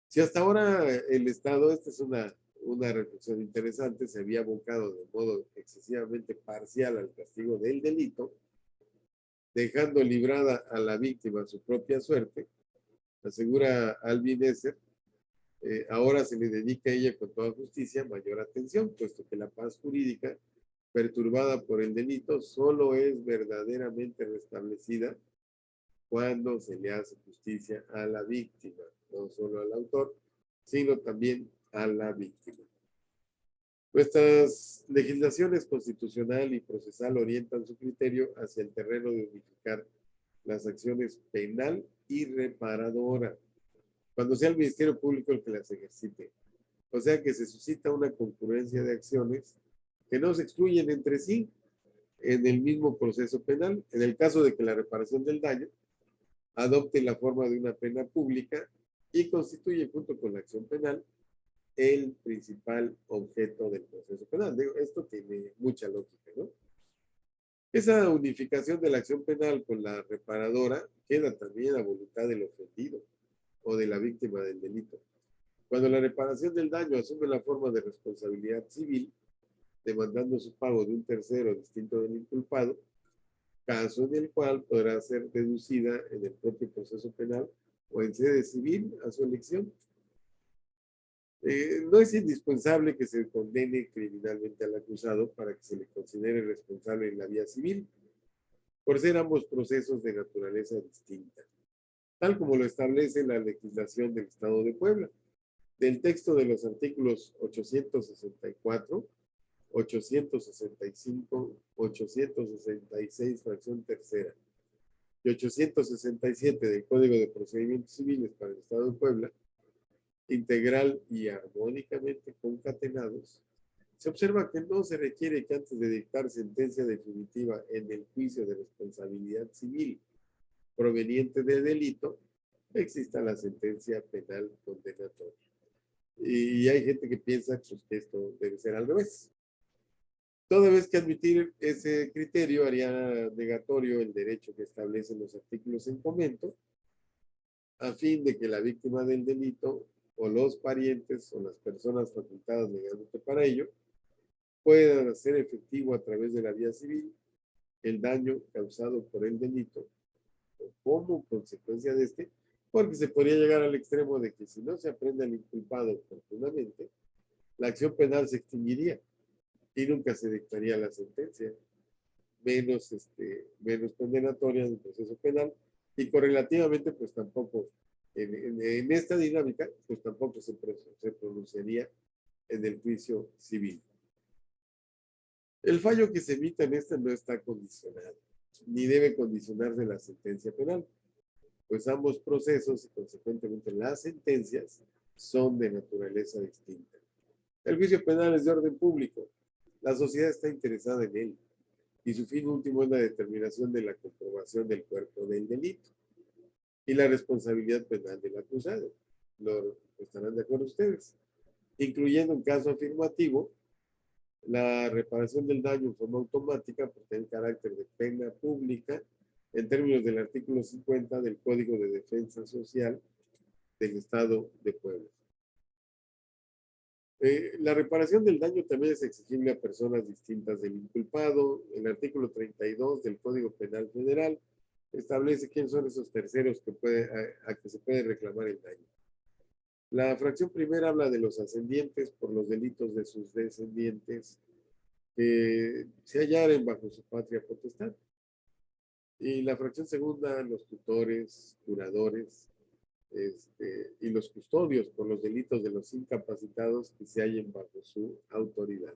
Si hasta ahora el Estado, esta es una reflexión interesante, se había abocado de modo excesivamente parcial al castigo del delito, dejando librada a la víctima a su propia suerte, asegura Alvin Esser, ahora se le dedica a ella con toda justicia mayor atención, puesto que la paz jurídica perturbada por el delito solo es verdaderamente restablecida cuando se le hace justicia a la víctima, no solo al autor, sino también a la víctima. Nuestras legislaciones constitucional y procesal orientan su criterio hacia el terreno de unificar las acciones penal y reparadora, cuando sea el Ministerio Público el que las ejercite. O sea que se suscita una concurrencia de acciones que no se excluyen entre sí en el mismo proceso penal, en el caso de que la reparación del daño adopte la forma de una pena pública y constituye, junto con la acción penal, el principal objeto del proceso penal. Digo, esto tiene mucha lógica, ¿no? Esa unificación de la acción penal con la reparadora queda también a voluntad del ofendido o de la víctima del delito. Cuando la reparación del daño asume la forma de responsabilidad civil, demandando su pago de un tercero distinto del inculpado, caso en el cual podrá ser deducida en el propio proceso penal o en sede civil a su elección. No es indispensable que se condene criminalmente al acusado para que se le considere responsable en la vía civil, por ser ambos procesos de naturaleza distinta, tal como lo establece la legislación del Estado de Puebla. Del texto de los artículos 864, 865, 866, fracción tercera, y 867 del Código de Procedimientos Civiles para el Estado de Puebla, integral y armónicamente concatenados, se observa que no se requiere que antes de dictar sentencia definitiva en el juicio de responsabilidad civil proveniente del delito, exista la sentencia penal condenatoria. Y hay gente que piensa pues, que esto debe ser al revés. Toda vez que admitir ese criterio haría negatorio el derecho que establecen los artículos en comento, a fin de que la víctima del delito o los parientes o las personas facultadas legalmente para ello puedan hacer efectivo a través de la vía civil el daño causado por el delito o como consecuencia de este, porque se podría llegar al extremo de que si no se aprende al inculpado oportunamente, la acción penal se extinguiría y nunca se dictaría la sentencia, menos condenatoria del proceso penal y correlativamente pues tampoco en esta dinámica pues tampoco se pronunciaría en el juicio civil. El fallo que se emita en esta no está condicionado, ni debe condicionarse la sentencia penal, pues ambos procesos y consecuentemente las sentencias son de naturaleza distinta. El juicio penal es de orden público, la sociedad está interesada en él y su fin último es la determinación de la comprobación del cuerpo del delito y la responsabilidad penal del acusado. ¿Lo estarán de acuerdo ustedes? Incluyendo un caso afirmativo, la reparación del daño en forma automática por tener carácter de pena pública en términos del artículo 50 del Código de Defensa Social del Estado de Puebla. La reparación del daño también es exigible a personas distintas del inculpado. El artículo 32 del Código Penal Federal establece quiénes son esos terceros a que se puede reclamar el daño. La fracción primera habla de los ascendientes por los delitos de sus descendientes que se hallaren bajo su patria potestad. Y la fracción segunda, los tutores, curadores, y los custodios por los delitos de los incapacitados que se hallen bajo su autoridad.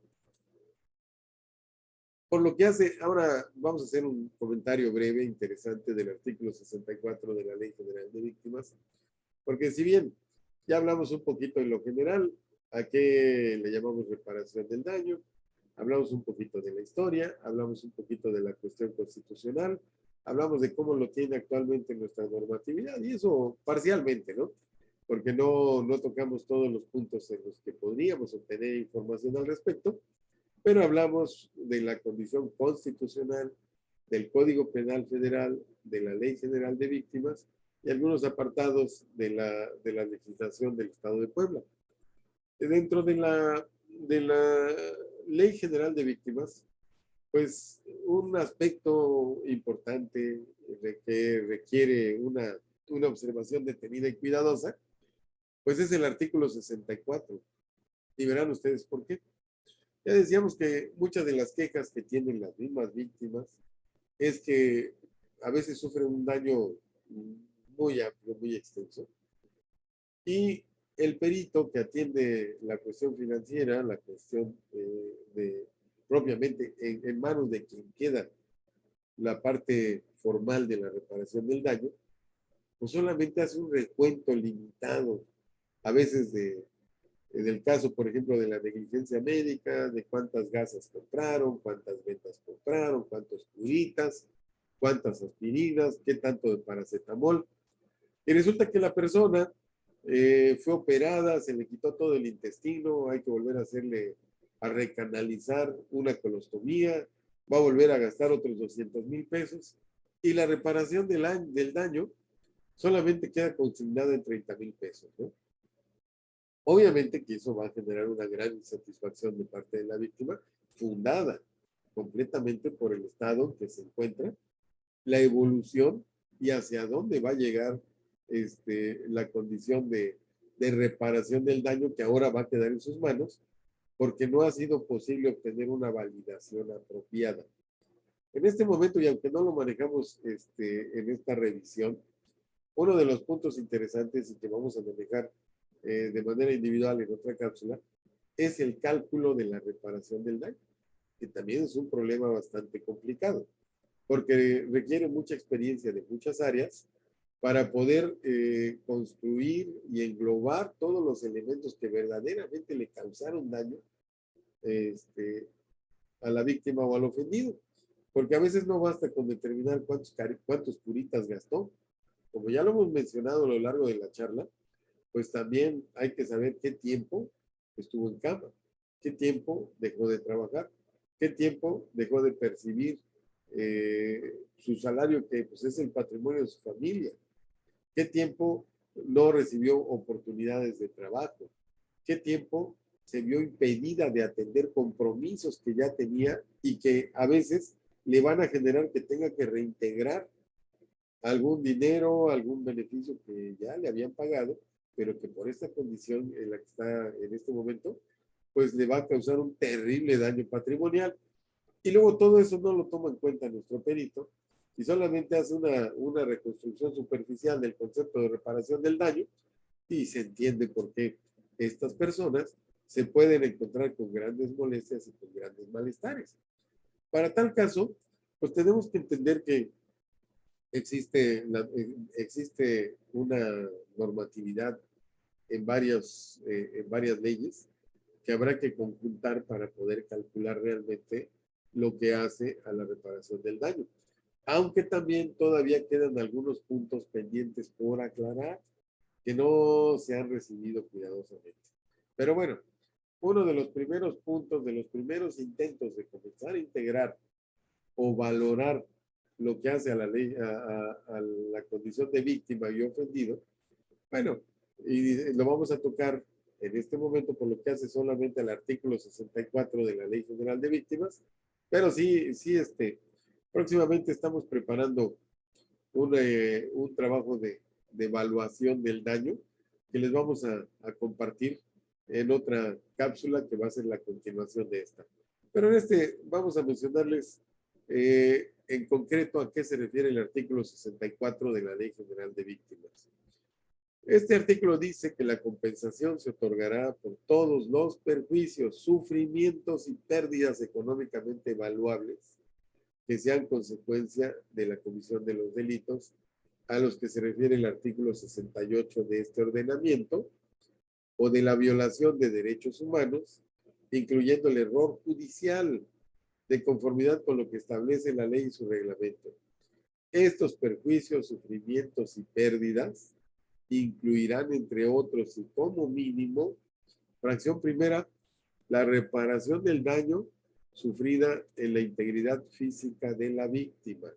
Por lo que hace, ahora vamos a hacer un comentario breve, interesante del artículo 64 de la Ley General de Víctimas, porque si bien ya hablamos un poquito en lo general, a qué le llamamos reparación del daño, hablamos un poquito de la historia, hablamos un poquito de la cuestión constitucional, hablamos de cómo lo tiene actualmente nuestra normatividad, y eso parcialmente, ¿no? Porque no tocamos todos los puntos en los que podríamos obtener información al respecto, pero hablamos de la condición constitucional, del Código Penal Federal, de la Ley General de Víctimas y algunos apartados de la legislación del Estado de Puebla. Dentro de la Ley General de Víctimas, pues un aspecto importante que requiere una observación detenida y cuidadosa, pues es el artículo 64. Y verán ustedes por qué. Ya decíamos que muchas de las quejas que tienen las mismas víctimas es que a veces sufren un daño muy amplio, muy extenso. Y el perito que atiende la cuestión financiera, la cuestión propiamente en manos de quien queda la parte formal de la reparación del daño, pues solamente hace un recuento limitado, a veces del caso, por ejemplo, de la negligencia médica, de cuántas gasas compraron, cuántas ventas compraron, cuántos curitas, cuántas aspirinas, qué tanto de paracetamol. Y resulta que la persona fue operada, se le quitó todo el intestino, hay que volver a recanalizar una colostomía, va a volver a gastar otros 200,000 pesos y la reparación del daño solamente queda consignada en 30,000 pesos, ¿no? Obviamente que eso va a generar una gran insatisfacción de parte de la víctima, fundada completamente por el estado en que se encuentra, la evolución y hacia dónde va a llegar la condición de de reparación del daño que ahora va a quedar en sus manos porque no ha sido posible obtener una validación apropiada. En este momento, y aunque no lo manejamos en esta revisión, uno de los puntos interesantes y que vamos a manejar de manera individual en otra cápsula es el cálculo de la reparación del daño, que también es un problema bastante complicado, porque requiere mucha experiencia de muchas áreas para poder construir y englobar todos los elementos que verdaderamente le causaron daño a la víctima o al ofendido. Porque a veces no basta con determinar cuántos curitas gastó. Como ya lo hemos mencionado a lo largo de la charla, pues también hay que saber qué tiempo estuvo en cama, qué tiempo dejó de trabajar, qué tiempo dejó de percibir su salario, que pues es el patrimonio de su familia, qué tiempo no recibió oportunidades de trabajo, qué tiempo se vio impedida de atender compromisos que ya tenía y que a veces le van a generar que tenga que reintegrar algún dinero, algún beneficio que ya le habían pagado, pero que por esta condición en la que está en este momento, pues le va a causar un terrible daño patrimonial. Y luego todo eso no lo toma en cuenta nuestro perito y solamente hace una reconstrucción superficial del concepto de reparación del daño y se entiende por qué estas personas se pueden encontrar con grandes molestias y con grandes malestares. Para tal caso, pues tenemos que entender que existe una normatividad en varias leyes que habrá que conjuntar para poder calcular realmente lo que hace a la reparación del daño. Aunque también todavía quedan algunos puntos pendientes por aclarar que no se han recibido cuidadosamente. Pero bueno, uno de los primeros puntos, de los primeros intentos de comenzar a integrar o valorar lo que hace a la ley, a la condición de víctima y ofendido, bueno, y lo vamos a tocar en este momento por lo que hace solamente al artículo 64 de la Ley General de Víctimas, pero sí, próximamente estamos preparando un trabajo de evaluación del daño que les vamos a compartir en otra cápsula que va a ser la continuación de esta. Pero en vamos a mencionarles en concreto a qué se refiere el artículo 64 de la Ley General de Víctimas. Este artículo dice que la compensación se otorgará por todos los perjuicios, sufrimientos y pérdidas económicamente evaluables que sean consecuencia de la comisión de los delitos a los que se refiere el artículo 68 de este ordenamiento o de la violación de derechos humanos, incluyendo el error judicial de conformidad con lo que establece la ley y su reglamento. Estos perjuicios, sufrimientos y pérdidas incluirán, entre otros y como mínimo, fracción primera, la reparación del daño sufrida en la integridad física de la víctima.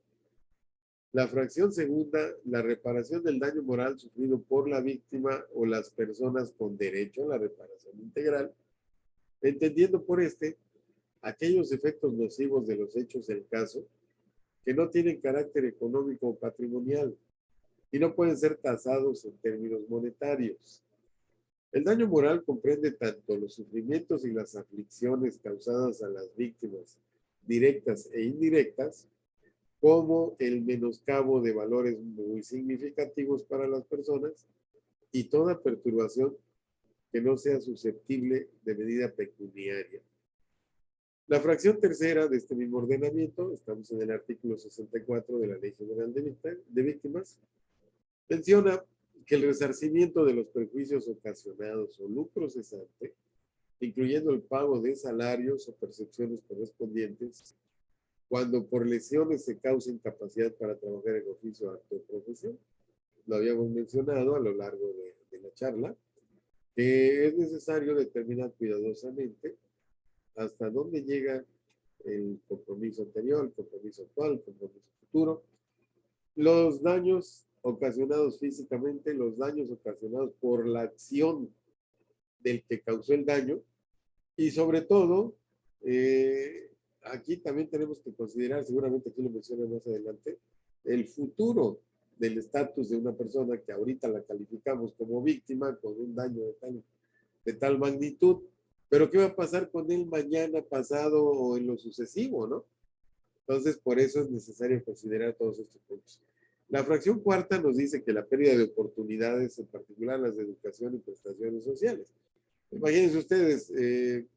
La fracción segunda, la reparación del daño moral sufrido por la víctima o las personas con derecho a la reparación integral, entendiendo por aquellos efectos nocivos de los hechos del caso que no tienen carácter económico o patrimonial y no pueden ser tasados en términos monetarios. El daño moral comprende tanto los sufrimientos y las aflicciones causadas a las víctimas directas e indirectas, como el menoscabo de valores muy significativos para las personas y toda perturbación que no sea susceptible de medida pecuniaria. La fracción tercera de este mismo ordenamiento, estamos en el artículo 64 de la Ley General de Víctimas, menciona que el resarcimiento de los perjuicios ocasionados o lucro cesante, incluyendo el pago de salarios o percepciones correspondientes, cuando por lesiones se causa incapacidad para trabajar en oficio, acto o profesión. Lo habíamos mencionado a lo largo de la charla, que es necesario determinar cuidadosamente hasta dónde llega el compromiso anterior, el compromiso actual, el compromiso futuro, los daños ocasionados físicamente, los daños ocasionados por la acción del que causó el daño y sobre todo, aquí también tenemos que considerar, seguramente aquí lo mencioné más adelante, el futuro del estatus de una persona que ahorita la calificamos como víctima con un daño de tal magnitud, pero ¿qué va a pasar con él mañana, pasado o en lo sucesivo, no? Entonces, por eso es necesario considerar todos estos puntos. La fracción cuarta nos dice que la pérdida de oportunidades, en particular las de educación y prestaciones sociales. Imagínense ustedes,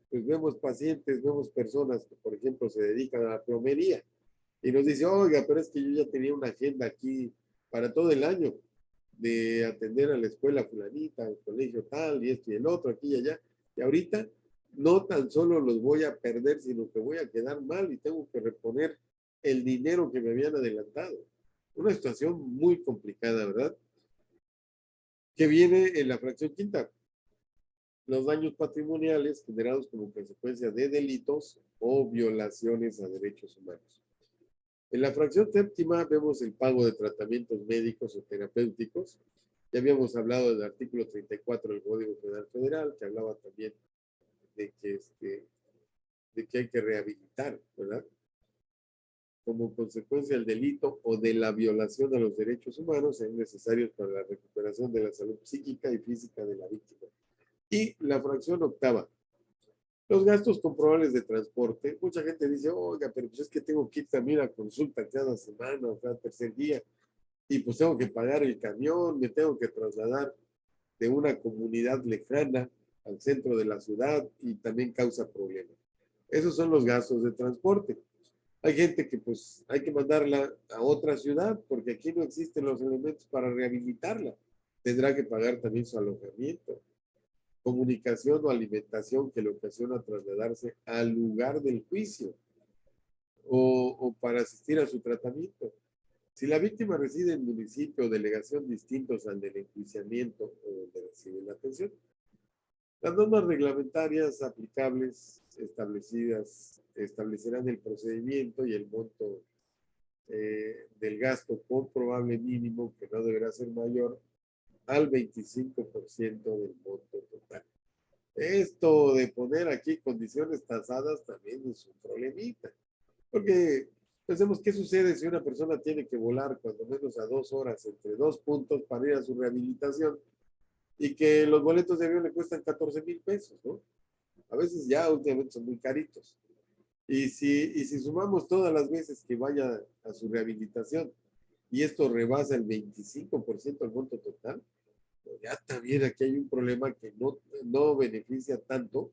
pues vemos pacientes, vemos personas que, por ejemplo, se dedican a la plomería y nos dice, oiga, pero es que yo ya tenía una agenda aquí para todo el año de atender a la escuela fulanita, al colegio tal, y esto y el otro, aquí y allá. Y ahorita no tan solo los voy a perder, sino que voy a quedar mal y tengo que reponer el dinero que me habían adelantado. Una situación muy complicada, ¿verdad? Que viene en la fracción quinta. Los daños patrimoniales generados como consecuencia de delitos o violaciones a derechos humanos. En la fracción séptima vemos el pago de tratamientos médicos o terapéuticos. Ya habíamos hablado del artículo 34 del Código Penal Federal, que hablaba también de que hay que rehabilitar, ¿verdad? Como consecuencia del delito o de la violación de los derechos humanos es necesario para la recuperación de la salud psíquica y física de la víctima. Y la fracción octava, los gastos comprobables de transporte. Mucha gente dice, oiga, pero pues es que tengo que ir también a consulta cada semana o cada tercer día y pues tengo que pagar el camión, me tengo que trasladar de una comunidad lejana al centro de la ciudad y también causa problemas. Esos son los gastos de transporte. Hay gente que pues hay que mandarla a otra ciudad porque aquí no existen los elementos para rehabilitarla. Tendrá que pagar también su alojamiento, comunicación o alimentación que le ocasiona trasladarse al lugar del juicio o para asistir a su tratamiento. Si la víctima reside en municipio o delegación distintos al del enjuiciamiento o donde recibe la atención, las normas reglamentarias aplicables establecerán el procedimiento y el monto del gasto comprobable mínimo que no deberá ser mayor al 25% del monto total. Esto de poner aquí condiciones tasadas también es un problemita, porque pensemos qué sucede si una persona tiene que volar cuando menos a 2 horas entre dos puntos para ir a su rehabilitación y que los boletos de avión le cuestan 14,000 pesos, ¿no? A veces ya últimamente son muy caritos. Y si sumamos todas las veces que vaya a su rehabilitación y esto rebasa el 25% del monto total, pues ya también aquí hay un problema que no beneficia tanto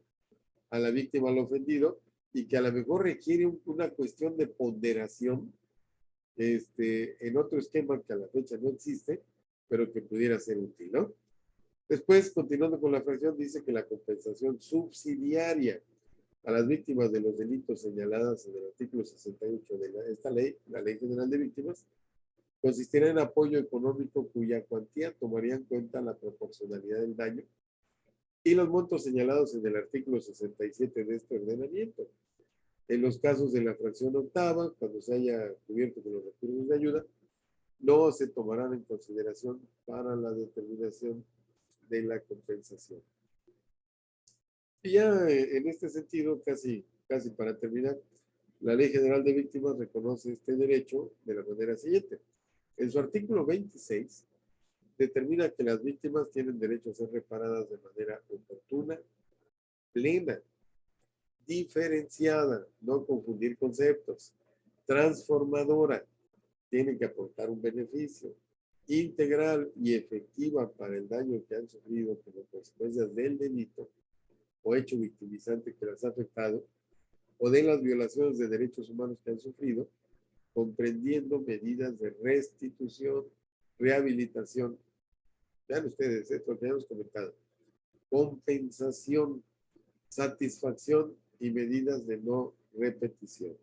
a la víctima, al ofendido, y que a lo mejor requiere una cuestión de ponderación en otro esquema que a la fecha no existe, pero que pudiera ser útil, ¿no? Después, continuando con la fracción, dice que la compensación subsidiaria a las víctimas de los delitos señaladas en el artículo 68 de esta ley, la Ley General de Víctimas, consistirá en apoyo económico cuya cuantía tomaría en cuenta la proporcionalidad del daño y los montos señalados en el artículo 67 de este ordenamiento. En los casos de la fracción octava, cuando se haya cubierto con los recursos de ayuda, no se tomarán en consideración para la determinación de la compensación. Y ya en este sentido, casi para terminar, la Ley General de Víctimas reconoce este derecho de la manera siguiente. En su artículo 26, determina que las víctimas tienen derecho a ser reparadas de manera oportuna, plena, diferenciada, no confundir conceptos, transformadora, tienen que aportar un beneficio, integral y efectiva para el daño que han sufrido como consecuencias del delito o hecho victimizante que las ha afectado, o de las violaciones de derechos humanos que han sufrido, comprendiendo medidas de restitución, rehabilitación. Vean ustedes, esto que hemos comentado, compensación, satisfacción y medidas de no repetición.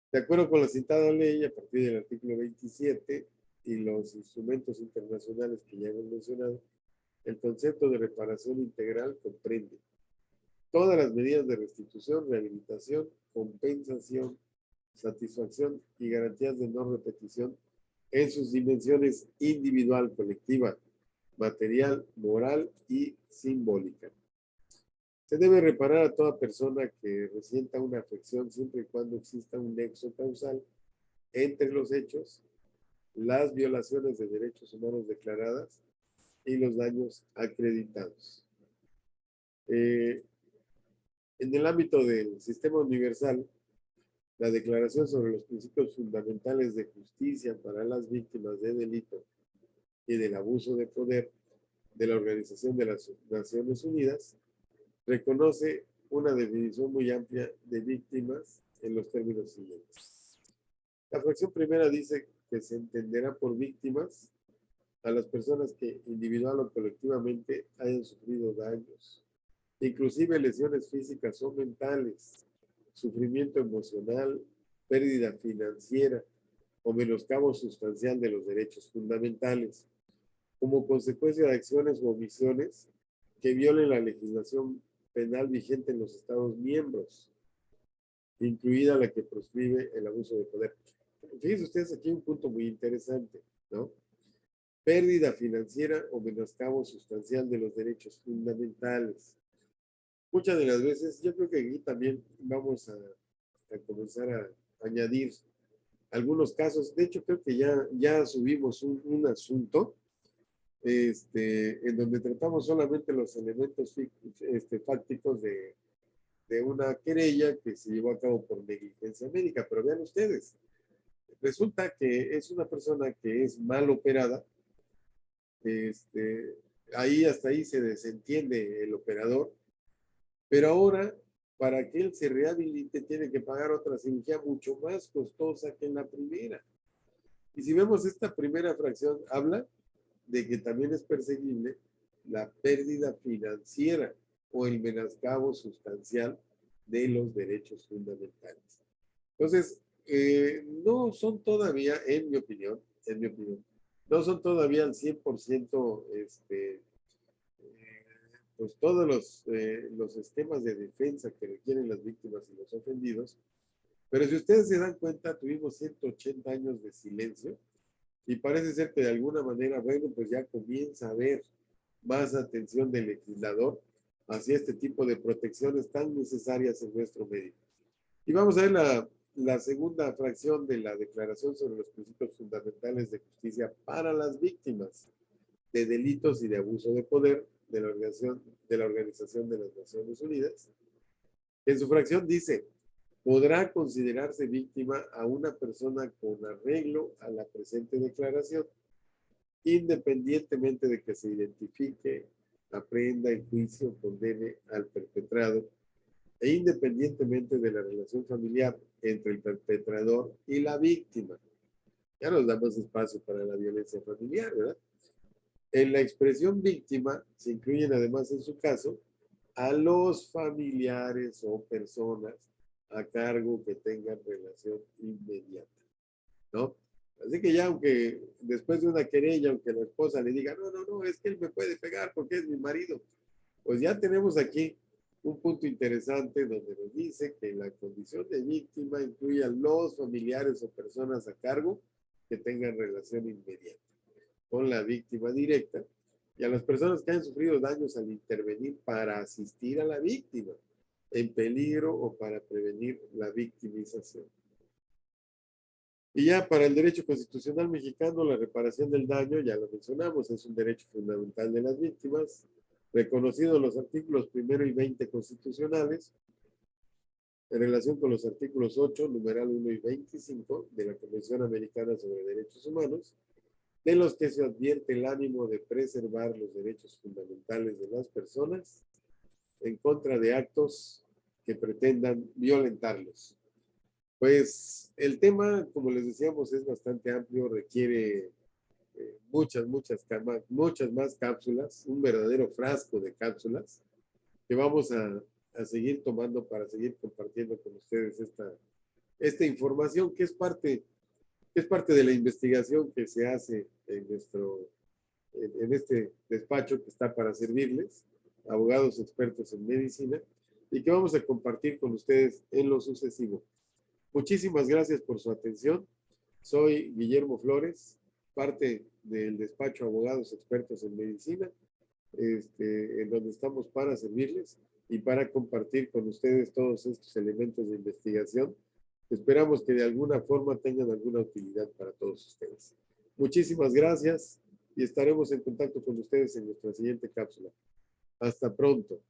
De acuerdo con la citada ley, a partir del artículo 27 y los instrumentos internacionales que ya hemos mencionado, el concepto de reparación integral comprende todas las medidas de restitución, rehabilitación, compensación, satisfacción y garantías de no repetición en sus dimensiones individual, colectiva, material, moral y simbólica. Se debe reparar a toda persona que resienta una afección siempre y cuando exista un nexo causal entre los hechos, las violaciones de derechos humanos declaradas y los daños acreditados. En el ámbito del sistema universal, la Declaración sobre los Principios Fundamentales de Justicia para las Víctimas de Delito y del Abuso de Poder de la Organización de las Naciones Unidas reconoce una definición muy amplia de víctimas en los términos siguientes. La fracción primera dice que se entenderá por víctimas a las personas que individual o colectivamente hayan sufrido daños, inclusive lesiones físicas o mentales, sufrimiento emocional, pérdida financiera o menoscabo sustancial de los derechos fundamentales, como consecuencia de acciones u omisiones que violen la legislación penal vigente en los Estados miembros, incluida la que proscribe el abuso de poder. Fíjense ustedes aquí un punto muy interesante, ¿no? Pérdida financiera o menoscabo sustancial de los derechos fundamentales. Muchas de las veces, yo creo que aquí también vamos a comenzar a añadir algunos casos. De hecho, creo que ya subimos un asunto en donde tratamos solamente los elementos fácticos de una querella que se llevó a cabo por negligencia médica. Pero vean ustedes, resulta que es una persona que es mal operada. Ahí hasta ahí se desentiende el operador, pero ahora para que él se rehabilite tiene que pagar otra cirugía mucho más costosa que en la primera. Y si vemos esta primera fracción, habla de que también es perseguible la pérdida financiera o el menoscabo sustancial de los derechos fundamentales. Entonces, no son todavía, en mi opinión, no son todavía al 100% pues todos los esquemas de defensa que requieren las víctimas y los ofendidos. Pero si ustedes se dan cuenta, tuvimos 180 años de silencio y parece ser que de alguna manera, bueno, pues ya comienza a haber más atención del legislador hacia este tipo de protecciones tan necesarias en nuestro medio. Y vamos a ver la segunda fracción de la Declaración sobre los Principios Fundamentales de Justicia para las Víctimas de Delitos y de Abuso de Poder de la Organización de las Naciones Unidas. En su fracción dice, podrá considerarse víctima a una persona con arreglo a la presente declaración, independientemente de que se identifique, aprehenda, enjuicie o condene al perpetrado, e independientemente de la relación familiar entre el perpetrador y la víctima. Ya nos damos espacio para la violencia familiar, ¿verdad? En la expresión víctima se incluyen además en su caso a los familiares o personas a cargo que tengan relación inmediata, ¿no? Así que ya aunque después de una querella, aunque la esposa le diga, no, es que él me puede pegar porque es mi marido, pues ya tenemos aquí un punto interesante donde nos dice que la condición de víctima incluye a los familiares o personas a cargo que tengan relación inmediata con la víctima directa y a las personas que han sufrido daños al intervenir para asistir a la víctima en peligro o para prevenir la victimización. Y ya para el derecho constitucional mexicano, la reparación del daño, ya lo mencionamos, es un derecho fundamental de las víctimas, reconocido en los artículos 1 y 20 constitucionales, en relación con los artículos 8, numeral 1 y 25 de la Convención Americana sobre Derechos Humanos, de los que se advierte el ánimo de preservar los derechos fundamentales de las personas en contra de actos que pretendan violentarlos. Pues el tema, como les decíamos, es bastante amplio, requiere muchas más cápsulas, un verdadero frasco de cápsulas que vamos a seguir tomando para seguir compartiendo con ustedes esta información que es parte de la investigación que se hace en este despacho que está para servirles, abogados expertos en medicina, y que vamos a compartir con ustedes en lo sucesivo. Muchísimas gracias por su atención. Soy Guillermo Flores, parte del despacho Abogados Expertos en Medicina, en donde estamos para servirles y para compartir con ustedes todos estos elementos de investigación. Esperamos que de alguna forma tengan alguna utilidad para todos ustedes. Muchísimas gracias y estaremos en contacto con ustedes en nuestra siguiente cápsula. Hasta pronto.